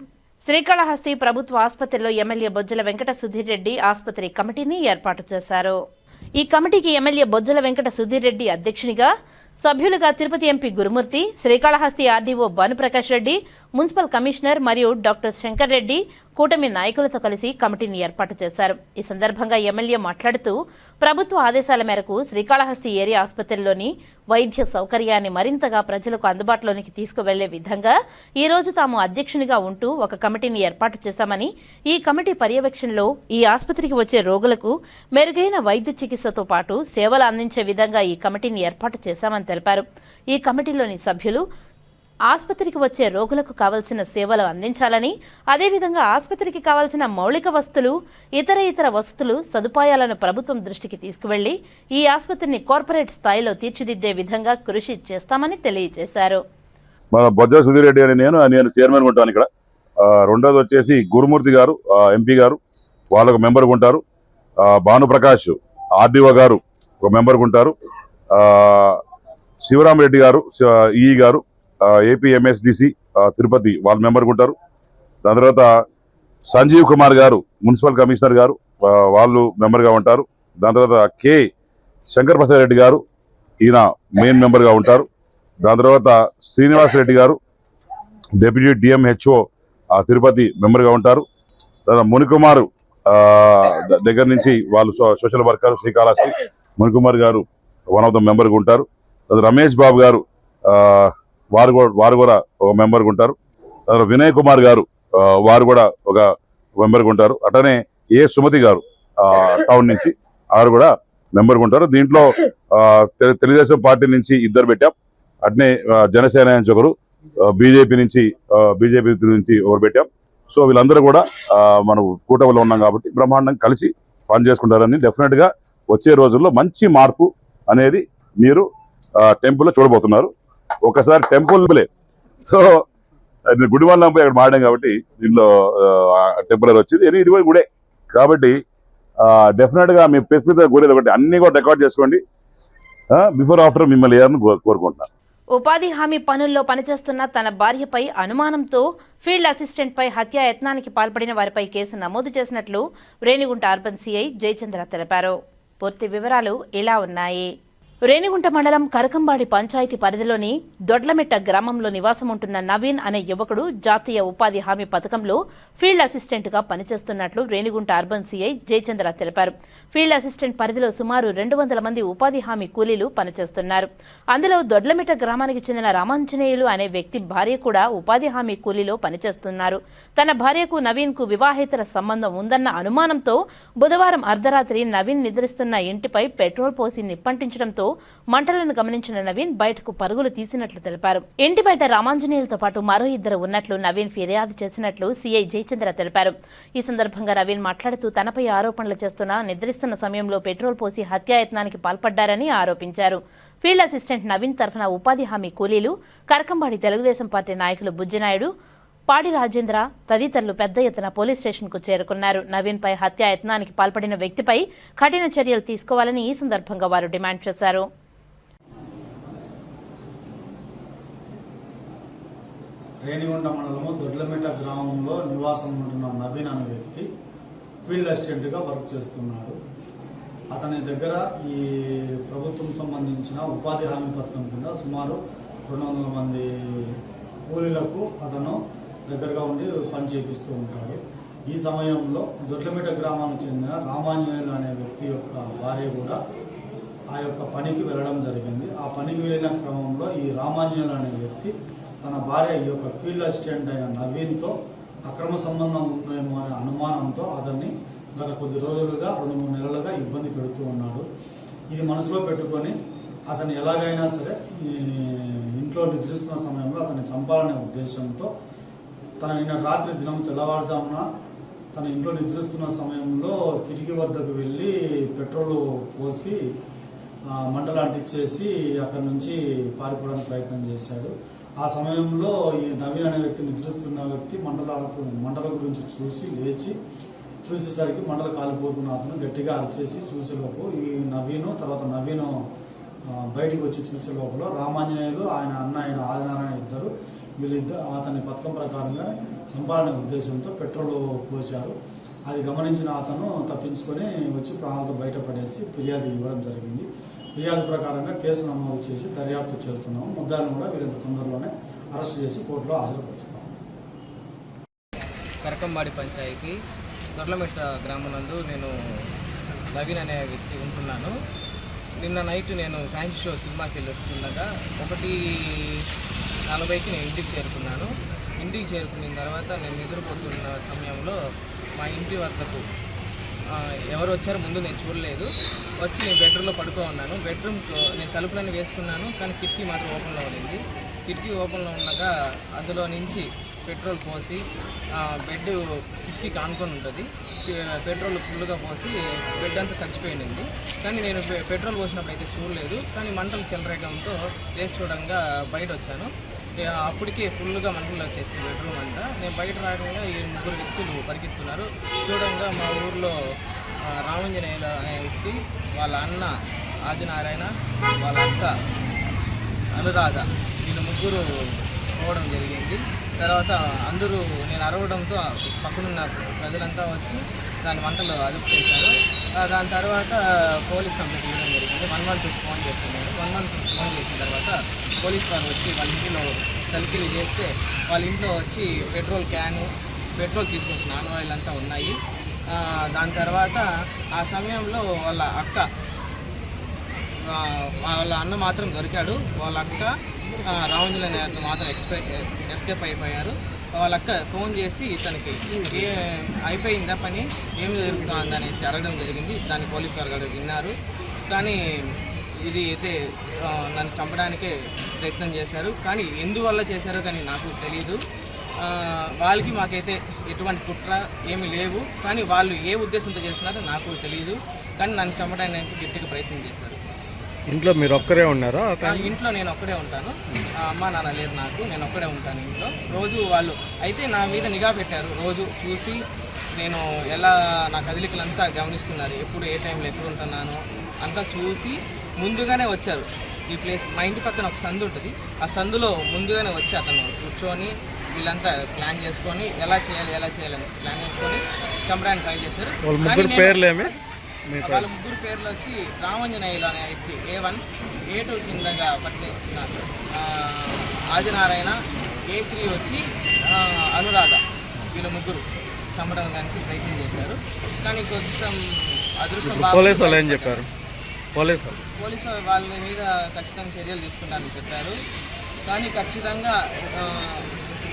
శ్రీకాళహస్తి ప్రభుత్వ ఆసుపత్రిలో ఎమ్మెల్యే బొజ్జల వెంకట సుధీర్ రెడ్డి ఆసుపత్రి కమిటీని ఏర్పాటు చేశారు. ఈ కమిటీకి ఎమ్మెల్యే బొజ్జల వెంకట సుధీర్ రెడ్డి అధ్యక్షునిగా, సభ్యులుగా Tirupati MP Gurumurthy, Srikalahasti RDO Bhanuprakash Reddy, municipal commissioner మరియు డాక్టర్ శంకర్ రెడ్డి కూటమి నాయకులతో కలిసి కమిటీని ఏర్పాటు చేశారు. ఈ సందర్భంగా ఎమ్మెల్యే మాట్లాడుతూ ప్రభుత్వ ఆదేశాల మేరకు శ్రీకాళహస్తి ఏరియా ఆసుపత్రిలోని వైద్య సౌకర్యాన్ని మరింతగా ప్రజలకు అందుబాటులోనికి తీసుకువెళ్లే విధంగా ఈ రోజు తాము అధ్యక్షునిగా ఉంటూ ఒక కమిటీని ఏర్పాటు చేశామని, ఈ కమిటీ పర్యవేక్షణలో ఈ ఆసుపత్రికి వచ్చే రోగులకు మెరుగైన వైద్య చికిత్సతో పాటు సేవలు అందించే విధంగా ఈ కమిటీని ఏర్పాటు చేశామని తెలిపారు. ఈ కమిటీలోని సభ్యులు ఆసుపత్రికి వచ్చే రోగులకు కావలసిన సేవలు అందించాలని, అదేవిధంగా ఆసుపత్రికి కావలసిన మౌలిక వస్తువులు, ఇతర వసతులు, సదుపాయాలను ప్రభుత్వం దృష్టికి తీసుకువెళ్లి ఈ ఆసుపత్రిని కార్పొరేట్ స్థాయిలో తీర్చిదిద్దే విధంగా కృషి చేస్తామని తెలియజేశారు. మన బొజ్జల సుధీర్ రెడ్డి అని నేను చైర్మన్ ఉంటాను ఇక్కడ. రెండోది వచ్చేసి గురుమూర్తి గారు ఎంపీ గారు, వాళ్ళొక మెంబర్గా ఉంటారు. భానుప్రకాష్ ఆర్డీఓ గారు ఒక మెంబర్గా ఉంటారు. శివరామరెడ్డి గారు ఈఈ గారు ఏపీ ఎంఎస్డిసి తిరుపతి వాళ్ళ మెంబర్గా ఉంటారు. దాని తర్వాత సంజీవ్ కుమార్ గారు మున్సిపల్ కమిషనర్ గారు వాళ్ళు మెంబర్గా ఉంటారు. దాని తర్వాత కె శంకర్ ప్రసాద్ రెడ్డి గారు ఈయన మెయిన్ మెంబర్గా ఉంటారు. దాని తర్వాత శ్రీనివాస్ రెడ్డి గారు డిప్యూటీ డిఎంహెచ్ఓ తిరుపతి మెంబర్గా ఉంటారు. తర్వాత మునికుమార్ దగ్గర నుంచి వాళ్ళు సోషల్ వర్కర్ శ్రీకాళహస్తి మునికుమార్ గారు వన్ ఆఫ్ ద మెంబర్గా ఉంటారు. తర్వాత రమేష్ బాబు గారు వారు కూడా ఒక మెంబర్గా ఉంటారు. తర్వాత వినయ్ కుమార్ గారు వారు కూడా ఒక మెంబర్గా ఉంటారు. అట్లనే ఏ సుమతి గారు టౌన్ నుంచి వారు కూడా మెంబర్గా ఉంటారు. దీంట్లో తెలుగుదేశం పార్టీ నుంచి 2 పెట్టాం. అట్నే జనసేన నుంచి ఒకరు, బీజేపీ నుంచి ఒకరు పెట్టాం. సో వీళ్ళందరూ కూడా మనం కూటమిలో ఉన్నాం కాబట్టి బ్రహ్మాండంగా కలిసి పని చేసుకుంటారని డెఫినెట్ గా వచ్చే రోజుల్లో మంచి మార్పు అనేది మీరు టెంపుల్లో చూడబోతున్నారు. ఒకసారి టెంపుల్ సో గుడి వల్ల అక్కడ మాడాం కాబట్టి దీనిలో టెంపులర్ వచ్చింది. ఇది కూడా గుడే కాబట్టి డెఫినెట్ గా మీ ప్రెస్ మీద కోరేది ఒకటి, అన్ని కూడా రికార్డ్ చేసుకోండి. బిఫోర్ ఆఫ్టర్ మిమ్మల్ని ఏదని కోరుకుంటున్నాను. ఉపాధి హామీ పనుల్లో పనిచేస్తున్న తన భార్యపై అనుమానంతో ఫీల్డ్ అసిస్టెంట్పై హత్యాయత్నానికి పాల్పడిన వారిపై కేసు నమోదు చేసినట్లు రేణిగుంట అర్బన్ సిఐ జయచంద్ర తెలిపారు. పూర్తి వివరాలు ఇలా ఉన్నాయి. రేణిగుంట మండలం కరకంబాడి పంచాయతీ పరిధిలోని దొడ్లమెట్ట గ్రామంలో నివాసం ఉంటున్న నవీన్ అనే యువకుడు జాతీయ ఉపాధి హామీ పథకంలో ఫీల్డ్ అసిస్టెంట్గా పనిచేస్తున్నట్లు రేణిగుంట అర్బన్ సిఐ జయచంద్ర తెలిపారు. ఫీల్డ్ అసిస్టెంట్ పరిధిలో సుమారు 200 మంది ఉపాధి హామీ కూలీలు పనిచేస్తున్నారు. అందులో దొడ్లమెట్ట గ్రామానికి చెందిన రామాంజనేయులు అనే వ్యక్తి భార్య కూడా ఉపాధి హామీ కూలీలో పనిచేస్తున్నారు. తన భార్యకు నవీన్ కు వివాహేతర సంబంధం ఉందన్న అనుమానంతో బుధవారం అర్ధరాత్రి నవీన్ నిద్రిస్తున్న ఇంటిపై పెట్రోల్ పోసి నిప్పంటించడంతో మంటలను గమనించిన నవీన్ బయటకు పరుగులు తీసినట్లు తెలిపారు. ఇంటి బయట రామాంజనేయులతో పాటు మరో 2 ఉన్నట్లు నవీన్ ఫిర్యాదు చేసినట్లు సీఐ జయచంద్ర తెలిపారు. ఈ సందర్భంగా నవీన్ మాట్లాడుతూ తనపై ఆరోపణలు చేస్తున్న నిద్రిస్తున్న సమయంలో పెట్రోల్ పోసి హత్యాయత్నానికి పాల్పడ్డారని ఆరోపించారు. ఫీల్డ్ అసిస్టెంట్ నవీన్ తరఫున ఉపాధి హామీ కూలీలు, కరకంబాడి తెలుగుదేశం పార్టీ నాయకులు బుజ్జినాయుడు, పాడి రాజేంద్ర తదితరులు పెద్ద ఎత్తున పోలీస్ స్టేషన్కు చేరుకున్నారు. నవీన్పై హత్యాయత్నానికి పాల్పడిన వ్యక్తిపై కఠిన చర్యలు తీసుకోవాలని ఈ సందర్భంగా వారు డిమాండ్ చేశారు. రేణిగుంట మండలము దొడ్లమెట్ట గ్రామంలో నివాసం ఉంటున్న నవీన్ అనే వ్యక్తి ఫీల్డ్ అసిస్టెంట్గా వర్క్ చేస్తున్నాడు. అతని దగ్గర ఈ ప్రభుత్వం సంబంధించిన ఉపాధి హామీ పథకం కింద సుమారు 200 మంది కూలీలకు అతను దగ్గరగా ఉండి పని చేపిస్తూ ఉంటాడు. ఈ సమయంలో దొడ్లమెట్ట గ్రామానికి చెందిన రామాంజనేయులు అనే వ్యక్తి యొక్క భార్య కూడా ఆ యొక్క పనికి వెళ్ళడం జరిగింది. ఆ పనికి వెళ్ళిన క్రమంలో ఈ రామాంజనేయులు అనే వ్యక్తి తన భార్య ఈ యొక్క ఫీల్డ్ అసిస్టెంట్ అయిన నవీన్తో అక్రమ సంబంధం ఉందేమో అనే అనుమానంతో అతన్ని గత కొద్ది రోజులుగా 2-3 నెలలుగా ఇబ్బంది పెడుతూ ఉన్నాడు. ఇది మనసులో పెట్టుకొని అతను ఎలాగైనా సరే ఇంట్లో నిద్రిస్తున్న సమయంలో అతన్ని చంపాలనే ఉద్దేశంతో తన నిన్న రాత్రి తెల్లవారుజామున తన ఇంట్లో నిద్రిస్తున్న సమయంలో కిటికీ వద్దకు వెళ్ళి పెట్రోల్ పోసి మంటలు అంటించేసి అక్కడి నుంచి పారిపోవడానికి ప్రయత్నం చేశాడు. ఆ సమయంలో ఈ నవీన్ అనే వ్యక్తి నిద్రిస్తున్న వ్యక్తి మంటల గురించి చూసి లేచి చూసేసరికి మంటలు కాలిపోతున్న అతను గట్టిగా అరిచేసి చూసేలోపు ఈ నవీను బయటికి వచ్చి చూసే లోపల రామాంజనేయులు ఆయన అన్న ఆయన ఆదినారాయణ ఇద్దరు అతని పథకం ప్రకారంగా చంపాలనే ఉద్దేశంతో పెట్రోల్ పోశారు. అది గమనించిన అతను తప్పించుకొని వచ్చి ప్రాణాలతో బయటపడేసి ఫిర్యాదు ఇవ్వడం జరిగింది. ఫిర్యాదు ప్రకారంగా కేసు నమోదు చేసి దర్యాప్తు చేస్తున్నాము. ముద్దాయిలను కూడా వీరంత తొందరలోనే అరెస్ట్ చేసి కోర్టులో హాజరుపరుస్తాము. కరకంబాడి పంచాయతీ దొడ్లమెట్ట గ్రామం నందు నేను నవీన్ అనే వ్యక్తి ఉంటున్నాను. నిన్న నైట్ నేను ఫ్యాన్సీ షో సినిమాకి వెళ్ళి వస్తుండగా 1:40కి నేను ఇంటికి చేరుకున్నాను. ఇంటికి చేరుకున్న తర్వాత నేను నిద్రపోతున్న సమయంలో మా ఇంటి వద్దకు ఎవరు వచ్చారో ముందు నేను చూడలేదు. వచ్చి నేను బెడ్రూమ్లో పడుకో ఉన్నాను. బెడ్రూమ్లో నేను తలుపులన్నీ వేసుకున్నాను, కానీ కిటికీ మాత్రం ఓపెన్లో ఉంది. కిటికీ ఓపెన్లో ఉండగా అందులో నుంచి పెట్రోల్ పోసి బెడ్ కిటికీ కానుకొని ఉంటుంది. పెట్రోల్ ఫుల్గా పోసి బెడ్ అంతా తడిచిపోయింది. కానీ నేను పెట్రోల్ పోసినప్పుడు అయితే చూడలేదు. కానీ మంటలు చెలరేగంతో లేచి చూడంగా బయట వచ్చాను. అప్పటికే ఫుల్గా మంటలు వచ్చేసి బెడ్రూమ్ అంతా. నేను బయట రాకుండా ఈ 3 వ్యక్తులు పరిగెత్తున్నారు. చూడంగా మా ఊర్లో రామాంజనేయులు అనే వ్యక్తి, వాళ్ళ అన్న ఆదినారాయణ, వాళ్ళ అక్క అనురాధ, వీళ్ళు 3 పోవడం జరిగింది. తర్వాత అందరూ నేను అరవడంతో పక్కనున్న ప్రజలంతా వచ్చి దాని మంటలు అదుపు చేశారు. దాని తర్వాత పోలీస్ కంప్లైంట్ ఇవ్వడం జరిగింది. 112కి ఫోన్ చేశాను నేను. 112కి ఫోన్ చేసిన తర్వాత పోలీస్ వాళ్ళు వచ్చి వాళ్ళ ఇంటిలో తనిఖీలు చేస్తే వాళ్ళ ఇంట్లో వచ్చి పెట్రోల్ క్యాను, పెట్రోల్ తీసుకొచ్చిన ఆన్ ఆయిల్ అంతా ఉన్నాయి. దాని తర్వాత ఆ సమయంలో వాళ్ళ అన్న మాత్రం దొరికాడు. వాళ్ళ అక్క రావుంజలి మాత్రం ఎస్కేప్ అయిపోయారు. వాళ్ళ అక్క ఫోన్ చేసి ఇతనికి అయిపోయిందా పని, ఏమి జరుగుతుంది అనేసి అడగడం జరిగింది. దాన్ని పోలీసు వారు విన్నారు. కానీ ఇది అయితే నన్ను చంపడానికే ప్రయత్నం చేశారు. కానీ ఎందువల్ల చేశారో కానీ నాకు తెలీదు. వాళ్ళకి మాకైతే ఎటువంటి కుట్ర ఏమీ లేవు. కానీ వాళ్ళు ఏ ఉద్దేశంతో చేస్తున్నారో నాకు తెలియదు. కానీ నన్ను చంపడానికి గట్టిగా ప్రయత్నం చేశారు. ఇంట్లో మీరు ఒక్కరే ఉన్నారా? ఇంట్లో నేను ఒక్కడే ఉంటాను. అమ్మ నాన్న లేరు నాకు, నేను ఒక్కడే ఉంటాను ఇంట్లో. రోజు వాళ్ళు అయితే నా మీద నిఘా పెట్టారు. రోజు చూసి నేను ఎలా నా కదలికలంతా గమనిస్తున్నారు. ఎప్పుడు ఏ టైంలో ఎప్పుడు ఉంటున్నాను అంతా చూసి ముందుగానే వచ్చారు. ఈ ప్లేస్ మా ఇంటి పక్కన ఒక సందు ఉంటుంది. ఆ సందులో ముందుగానే వచ్చి అతను కూర్చొని వీళ్ళంతా ప్లాన్ చేసుకొని ఎలా చేయాలని ప్లాన్ చేసుకొని చంపడానికి ట్రై చేశారు. వాళ్ళ ముగ్గురు పేర్లు వచ్చి రామంజనేయులు అనే వ్యక్తి A1, A2 కిందగా పట్టించిన ఆదినారాయణ, A3 వచ్చి అనురాధ. వీళ్ళ ముగ్గురు చంపడానికి ప్రయత్నం చేశారు. కానీ కొంచెం అదృష్టం ఏం చెప్పారు? పోలీసు వాళ్ళ మీద ఖచ్చితంగా చర్యలు తీసుకుంటారని చెప్పారు. కానీ ఖచ్చితంగా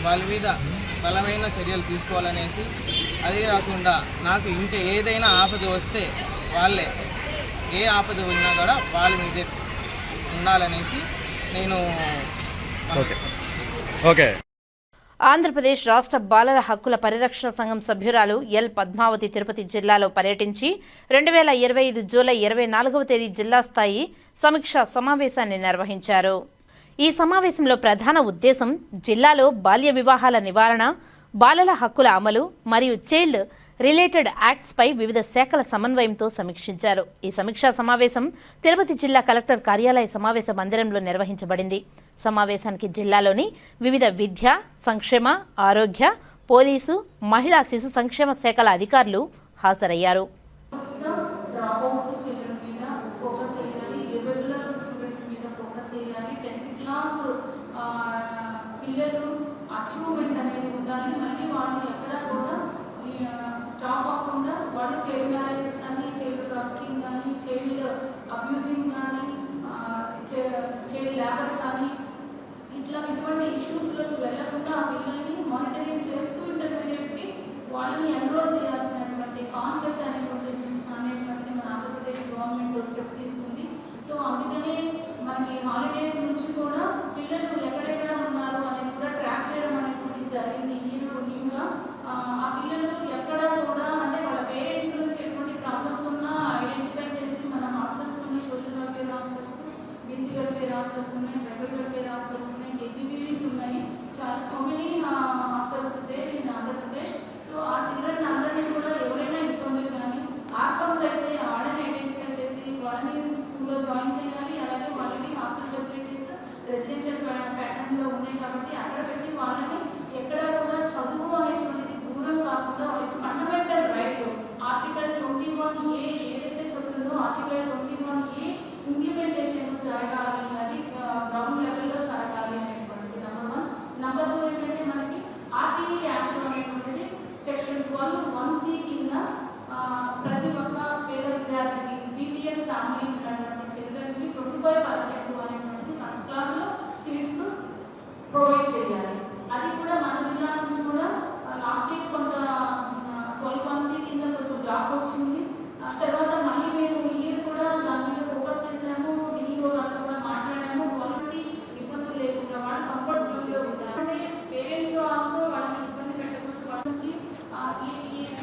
వాళ్ళ మీద బలమైన చర్యలు తీసుకోవాలనేసి, అదే కాకుండా నాకు ఇంకా ఏదైనా ఆపద వస్తే వాళ్ళే ఏ ఆపద ఉన్నా కూడా వాళ్ళ మీదే ఉండాలనేసి నేను ఓకే. ఆంధ్రప్రదేశ్ రాష్ట్ర బాలల హక్కుల పరిరక్షణ సంఘం సభ్యురాలు ఎల్ పద్మావతి తిరుపతి జిల్లాలో పర్యటించి 2025 జూలై 24వ తేదీ జిల్లా స్థాయి సమీక్షా సమావేశాన్ని నిర్వహించారు. ఈ సమావేశంలో ప్రధాన ఉద్దేశం జిల్లాలో బాల్య వివాహాల నివారణ, బాలల హక్కుల అమలు మరియు చైల్డ్ రిలేటెడ్ యాక్ట్స్పై వివిధ శాఖల సమన్వయంతో సమీక్షించారు. ఈ సమీక్షా సమావేశం తిరుపతి జిల్లా కలెక్టర్ కార్యాలయ సమావేశ మందిరంలో నిర్వహించబడింది. సమావేశానికి జిల్లాలోని వివిధ విద్య, సంక్షేమ, ఆరోగ్య, పోలీసు, మహిళా శిశు సంక్షేమ శాఖల అధికారులు హాజరయ్యారు. అచీవ్మెంట్ అనేది ఉండాలి. మళ్ళీ వాళ్ళు ఎక్కడ కూడా స్టాప్ అవ్వకుండా వాళ్ళు చైల్డ్ మ్యారేజెస్ కానీ, చైల్డ్ ట్రాఫికింగ్ కానీ, చైల్డ్ అబ్యూజింగ్ కానీ, చైల్డ్ లేబర్ కానీ ఇటువంటి ఇష్యూస్లోకి వెళ్ళకుండా ఆ పిల్లల్ని మానిటరింగ్ చేస్తూ ఇంటర్మీడియట్కి వాళ్ళని ఎన్రోల్ చేయాల్సినటువంటి కాన్సెప్ట్ అనేటువంటి మన ఆంధ్రప్రదేశ్ గవర్నమెంట్ స్టెప్ తీసుకుంది. సో అందుకనే మనకి హాలిడేస్ నుంచి కూడా పిల్లలు ఎక్కడెక్కడ ఉన్నారు అనేది కూడా ట్రాక్ చేయడం అనేటువంటి జరిగింది. న్యూగా ఆ పిల్లలు ఎక్కడ కూడా అంటే వాళ్ళ పేరెంట్స్ నుంచి ఎటువంటి ప్రాబ్లమ్స్ ఉన్నా ఐడెంటిఫై చేసి మన హాస్టల్స్ ఉన్నాయి, social welfare hostels, BC welfare hostels ఉన్నాయి, ట్రైబల్ వెల్ఫేర్ హాస్టల్స్ ఉన్నాయి, కేజీబీవీస్ ఉన్నాయి. చాలా so many hostels there in Andhra Pradesh. So ఆ చిల్డ్రన్ అందరినీ కూడా ఎవరైనా ఇబ్బందులు కానీ ఆర్ఫన్స్ అయితే వాళ్ళని ఐడెంటిఫై చేసి వాళ్ళని స్కూల్లో జాయిన్ చేయాలి. అలాగే వాళ్ళకి హాస్టల్ ఫెసిలిటీస్ రెసిడెన్షియల్ ప్యాటర్న్లో ఉన్నాయి కాబట్టి అక్కడ పెట్టి వాళ్ళని ఎక్కడ కూడా చదువు అనేటువంటిది దూరం కాకుండా వాళ్ళకి ఫండమెంటల్ రైట్ ఆర్టికల్ 21A ఏదైతే చెప్తుందో ఆర్టికల్ 21A ఇంప్లిమెంటేషన్ జరగాలి, అది గ్రౌండ్ లెవెల్లో జరగాలి అనేటువంటిది నెంబర్ 1. నెంబర్ 2 ఏంటంటే మనకి RTE యాక్ట్ అనేటువంటిది సెక్షన్ 12(1)C కింద ప్రతి ఒక్క పేద విద్యార్థికి BPL ఫ్యామిలీ ఉన్నటువంటి చిల్డ్రన్కి 25% అనేటువంటి ఫస్ట్ క్లాస్లో సీట్స్ ప్రొవైడ్ చేయాలి. అది కూడా మన జిల్లా నుంచి కూడా లాస్ట్ వీక్ కొంత 12(1)C కింద కొంచెం డ్రాప్ వచ్చింది. తర్వాత మళ్ళీ మేము ఇయర్ కూడా దాని మీద ఫోకస్ చేసాము. డిఈఓ గారితో కూడా మాట్లాడాము. వాళ్ళకి ఇబ్బందులు లేకుండా వాళ్ళు కంఫర్ట్ జోన్లో ఉంటారు. అంటే పేరెంట్స్ ఆల్సో వాళ్ళని ఇబ్బంది పెట్టకూడదు. వాళ్ళ నుంచి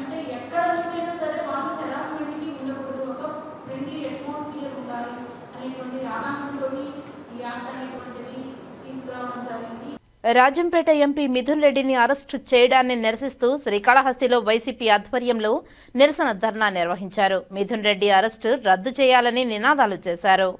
అంటే ఎక్కడ నుంచైనా సరే వాళ్ళు హెరాస్మెంట్కి ఉండకూడదు, ఒక ఫ్రెండ్లీ అట్మాస్ఫియర్ ఉండాలి అనేటువంటి ఆకాంక్షతో ఈ యాక్ట్ అనేటువంటిది తీసుకురావడం జరిగింది. రాజంపేట ఎంపీ మిథున్ రెడ్డిని అరెస్టు చేయడాన్ని నిరసిస్తూ శ్రీకాళహస్తిలో వైసీపీ ఆధ్వర్యంలో నిరసన ధర్నా నిర్వహించారు. మిథున్ రెడ్డి అరెస్టు రద్దు చేయాలని నినాదాలు చేశారు.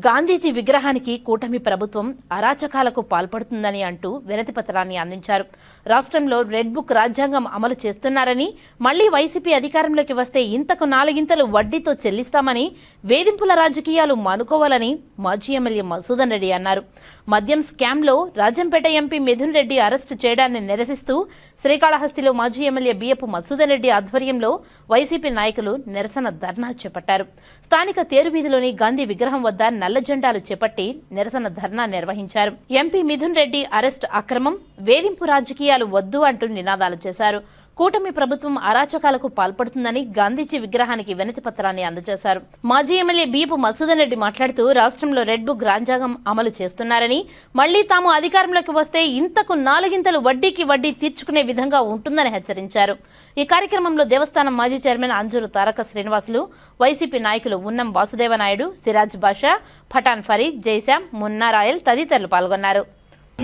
గాంధీజీ విగ్రహానికి కూటమి ప్రభుత్వం అరాచకాలకు పాల్పడుతుందని అంటూ వినతిపత్రాన్ని అందించారు. రాష్ట్రంలో రెడ్ బుక్ రాజ్యాంగం అమలు చేస్తున్నారని, మళ్లీ వైసీపీ అధికారంలోకి వస్తే ఇంతకు 4 వడ్డీతో చెల్లిస్తామని, వేధింపుల రాజకీయాలు మానుకోవాలని మాజీ ఎమ్మెల్యే మధుసూదన్ రెడ్డి అన్నారు. మద్యం స్కామ్లో రాజంపేట ఎంపీ మిథున్ రెడ్డి అరెస్టు చేయడాన్ని నిరసిస్తూ శ్రీకాళహస్తిలో మాజీ ఎమ్మెల్యే బియ్యపు మధుసూదన్ రెడ్డి ఆధ్వర్యంలో వైసీపీ నాయకులు నిరసన ధర్నా చేపట్టారు. స్థానిక తేరువీధిలోని గాంధీ విగ్రహం వద్ద నల్ల జెండాలు చేపట్టి నిరసన ధర్నా నిర్వహించారు. ఎంపీ మిథున్ రెడ్డి అరెస్ట్ అక్రమం, వేధింపు రాజకీయాలు వద్దు అంటూ నినాదాలు చేశారు. కూటమి ప్రభుత్వం అరాచకాలకు పాల్పడుతుందని గాంధీజీ విగ్రహానికి వినతి పత్రాన్ని అందజేశారు. మాజీ ఎమ్మెల్యే బియ్యపు మధుసూదన్ రెడ్డి మాట్లాడుతూ రాష్ట్రంలో రెడ్ బుక్ రాజ్యాంగం అమలు చేస్తున్నారని, మళ్లీ తాము అధికారంలోకి వస్తే ఇంతకు 4 వడ్డీకి వడ్డీ తీర్చుకునే విధంగా ఉంటుందని హెచ్చరించారు. ఈ కార్యక్రమంలో దేవస్థానం మాజీ చైర్మన్ అంజూరు తారక శ్రీనివాసులు, వైసీపీ నాయకులు ఉన్నం వాసుదేవనాయుడు, సిరాజ్ బాషా, పఠాన్ ఫరీద్, జైశాం, మున్నా రాయల్ తదితరులు పాల్గొన్నారు.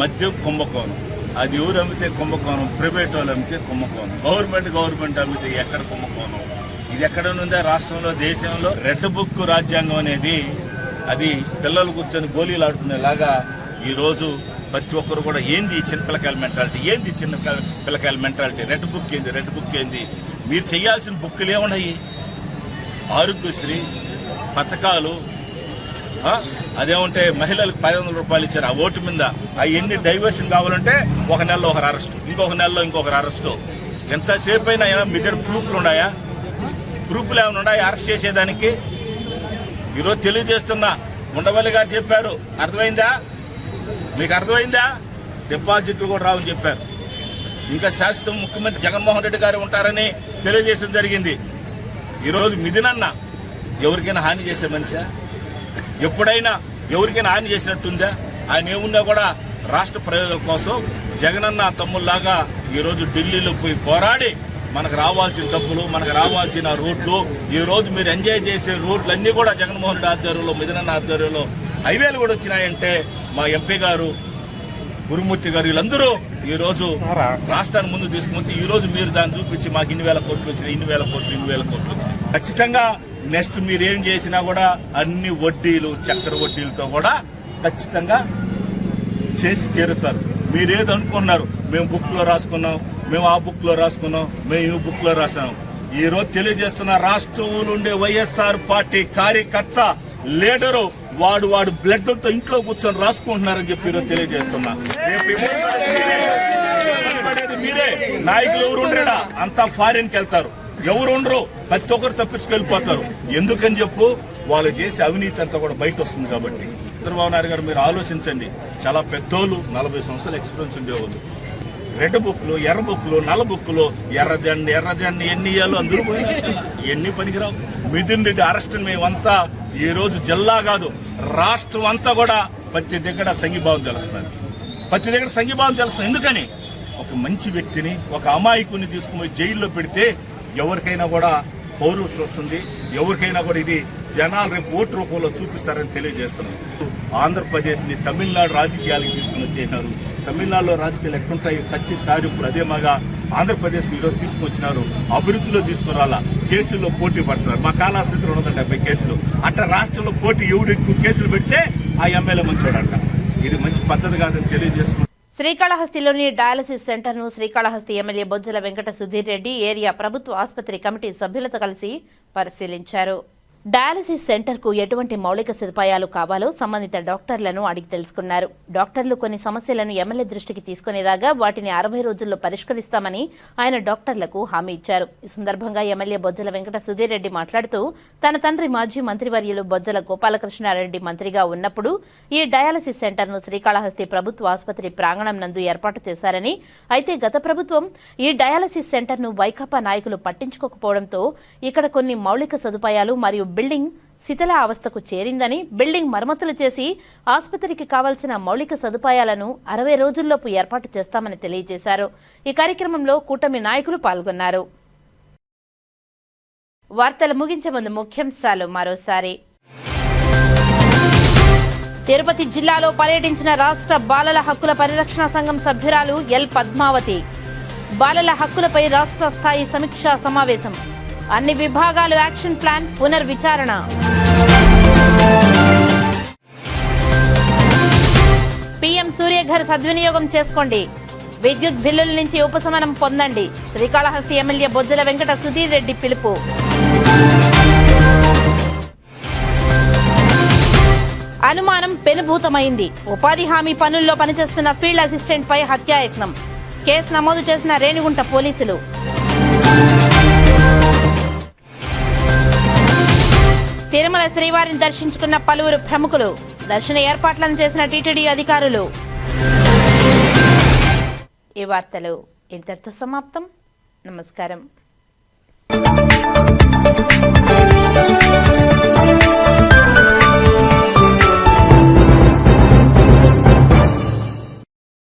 మద్యం కుంభకోణం, అది ఎవరు అమ్మితే కుంభకోణం, ప్రైవేట్ వాళ్ళు అమ్మితే కుంభకోణం, గవర్నమెంట్ అమ్మితే ఎక్కడ కుంభకోణం? ఇది ఎక్కడ ఉందా రాష్ట్రంలో, దేశంలో? రెడ్ బుక్ రాజ్యాంగం అనేది అది పిల్లలు కూర్చొని గోళీలు ఆడుకునేలాగా ఈరోజు ప్రతి ఒక్కరు కూడా ఏంది చిన్న పిల్లకాయల మెంటాలిటీ, ఏంది చిన్న పిల్లకాయల మెంటాలిటీ, రెడ్ బుక్ ఏంది? మీరు చేయాల్సిన బుక్కులు ఏమున్నాయి? ఆరోగ్యశ్రీ పథకాలు, అదేమంటే మహిళలకు 500 రూపాయలు ఇచ్చారు ఆ ఓటు మీద. అవన్నీ డైవర్షన్ కావాలంటే ఒక నెలలో ఒకరు అరెస్టు, ఇంకొక నెలలో ఇంకొకరు అరెస్టు. ఎంతసేపు అయినా మీ దగ్గర ప్రూఫ్లు ఉన్నాయా? ప్రూఫ్లు ఏమైనా ఉన్నాయా అరెస్ట్ చేసేదానికి? ఈరోజు తెలియజేస్తున్నా, ఉండవల్లి గారు చెప్పారు, అర్థమైందా? మీకు అర్థమైందా? డిపాజిట్లు కూడా రావని చెప్పారు. ఇంకా శాశ్వతం ముఖ్యమంత్రి జగన్మోహన్ రెడ్డి గారు ఉంటారని తెలియజేయడం జరిగింది. ఈరోజు మిథునన్న ఎవరికైనా హాని చేసే మనిషా? ఎప్పుడైనా ఎవరికైనా హాని చేసినట్టుందా? ఆయన ఏమున్నా కూడా రాష్ట్ర ప్రయోజనాల కోసం జగనన్న తమ్ముళ్లాగా ఈరోజు ఢిల్లీలో పోయి పోరాడి మనకు రావాల్సిన డబ్బులు, మనకు రావాల్సిన రోడ్లు, ఈరోజు మీరు ఎంజాయ్ చేసే రోడ్లు అన్నీ కూడా జగన్మోహన్ రెడ్డి ఆధ్వర్యంలో, మిథునన్న ఆధ్వర్యంలో హైవేలు కూడా వచ్చినాయంటే మా ఎంపీ గారు, గురుమూర్తి గారు, వీళ్ళందరూ ఈరోజు రాష్ట్రాన్ని ముందు తీసుకుని ఈరోజు మీరు దాన్ని చూపించి మాకు 2,000 కోట్లు వచ్చినాయి, 2,000 కోట్లు వచ్చినాయి. ఖచ్చితంగా నెక్స్ట్ మీరేం చేసినా కూడా అన్ని వడ్డీలు, చక్కెర వడ్డీలతో కూడా ఖచ్చితంగా చేసి తీరుతారు. మీరేదో అనుకున్నారు, మేము బుక్లో రాసుకున్నాం, మేము ఆ బుక్లో రాసుకున్నాం, మేము ఈ బుక్లో రాసాం. ఈ రోజు తెలియజేస్తున్న రాష్ట్రంలో ఉండే వైఎస్ఆర్ పార్టీ కార్యకర్త, లీడరు వాడు బ్లడ్తో ఇంట్లో కూర్చొని రాసుకుంటున్నారని చెప్పి ఈరోజు తెలియజేస్తున్నా. మీరే నాయకులు ఎవరు ఉండరా? అంతా ఫారిన్కి వెళ్తారు. ఎవరు ఉండరు, ప్రతి ఒక్కరు తప్పించుకెళ్ళిపోతారు. ఎందుకని చెప్పు, వాళ్ళు చేసే అవినీతి అంతా కూడా బయట వస్తుంది. కాబట్టి చంద్రబాబు నాయుడు గారు మీరు ఆలోచించండి, చాలా పెద్దోళ్ళు, 40 సంవత్సరాల ఎక్స్పీరియన్స్ ఉండేవాళ్ళు. రెడ్ బుక్లు, ఎర్ర బుక్లు, నల్ల బుక్లు, ఎర్రజెండ ఎన్ని ఇయ్యాలో అందరూ పోయినా ఎన్ని పనికిరావు. మిథున్ రెడ్డి అరెస్ట్ మేమంతా ఈ రోజు జిల్లా కాదు రాష్ట్రం అంతా కూడా ప్రతి దగ్గర సంఘీభావం తెలుస్తుంది. ఎందుకని ఒక మంచి వ్యక్తిని, ఒక అమాయకుని తీసుకుని జైల్లో పెడితే ఎవరికైనా కూడా పౌరుషం వస్తుంది, ఎవరికైనా కూడా ఇది జనాలు రేపు ఓటు రూపంలో చూపిస్తారని తెలియజేస్తున్నారు. ఆంధ్రప్రదేశ్ని తమిళనాడు రాజకీయాలకు తీసుకుని వచ్చేసినారు. తమిళనాడులో రాజకీయాలు ఎట్లుంటాయి ఖచ్చితంగా ఇప్పుడు అదే మాగా ఆంధ్రప్రదేశ్ ఈరోజు తీసుకొచ్చినారు. అభివృద్ధిలో తీసుకురాలా, కేసుల్లో పోటీ పడుతున్నారు. మా కాళహస్తిలో 170 కేసులు. అట్లా రాష్ట్రంలో పోటీ ఎవడు ఎక్కువ కేసులు పెడితే ఆ ఎమ్మెల్యే మంచోడంట. ఇది మంచి పద్ధతి కాదని తెలియజేస్తున్నారు. శ్రీకాళహస్తిలోని డయాలసిస్ సెంటర్ను శ్రీకాళహస్తి ఎమ్మెల్యే బొజ్జల వెంకట సుధీర్ రెడ్డి ఏరియా ప్రభుత్వ ఆసుపత్రి కమిటీ సభ్యులతో కలిసి పరిశీలించారు. డయాలసిస్ సెంటర్కు ఎటువంటి మౌలిక సదుపాయాలు కావాలో సంబంధిత డాక్టర్లను అడిగి తెలుసుకున్నారు. డాక్టర్లు కొన్ని సమస్యలను ఎమ్మెల్యే దృష్టికి తీసుకుని రాగా వాటిని 60 రోజుల్లో పరిష్కరిస్తామని ఆయన డాక్టర్లకు హామీ ఇచ్చారు. ఈ సందర్భంగా ఎమ్మెల్యే బొజ్జల వెంకట సుధీర్ రెడ్డి మాట్లాడుతూ తన తండ్రి మాజీ మంత్రివర్యులు బొజ్జల గోపాలకృష్ణారెడ్డి మంత్రిగా ఉన్నప్పుడు ఈ డయాలసిస్ సెంటర్ను శ్రీకాళహస్తి ప్రభుత్వ ఆసుపత్రి ప్రాంగణం నందు ఏర్పాటు చేశారని, అయితే గత ప్రభుత్వం ఈ డయాలసిస్ సెంటర్ను వైకాపా నాయకులు పట్టించుకోకపోవడంతో ఇక్కడ కొన్ని మౌలిక సదుపాయాలు మరియు బిల్డింగ్ శిథిల అవస్థకు చేరిందని, బిల్డింగ్ మరమ్మతులు చేసి ఆసుపత్రికి కావాల్సిన మౌలిక సదుపాయాలను 60 రోజుల్లోపు ఏర్పాటు చేస్తామని తెలియజేశారు. ఈ కార్యక్రమంలో కూటమి నాయకులు పాల్గొన్నారు. వార్తలు ముగించే ముందు ముఖ్యాంశాలు మరోసారి. తిరుపతి జిల్లాలో పర్యటించిన రాష్ట్ర బాలల హక్కుల పరిరక్షణ సంఘం సభ్యురాలు ఎల్ పద్మావతి. బాలల హక్కులపై రాష్ట్ర స్థాయి సమీక్షా సమావేశం. అన్ని విభాగాలు యాక్షన్ ప్లాన్ పునర్విచారణ. పీఎం సూర్యఘర్ సద్వినియోగం చేసుకోండి. విద్యుత్ బిల్లుల నుంచి ఉపశమనం పొందండి. శ్రీకాళహస్తి ఎమ్మెల్యే బొజ్జల వెంకట సుధీర్ రెడ్డి పిలుపు. అనుమానం పెనుభూతమైంది. ఉపాధి హామీ పనుల్లో పనిచేస్తున్న ఫీల్డ్ అసిస్టెంట్ పై హత్యాయత్నం. కేసు నమోదు చేసిన రేణిగుంట పోలీసులు. తిరుమల శ్రీవారిని దర్శించుకున్న పలువురు ప్రముఖులు. దర్శన ఏర్పాట్లను చేసిన టీటీడీ అధికారులు. ఈ వార్తలు ఇంతటితో సమాప్తం. నమస్కారం.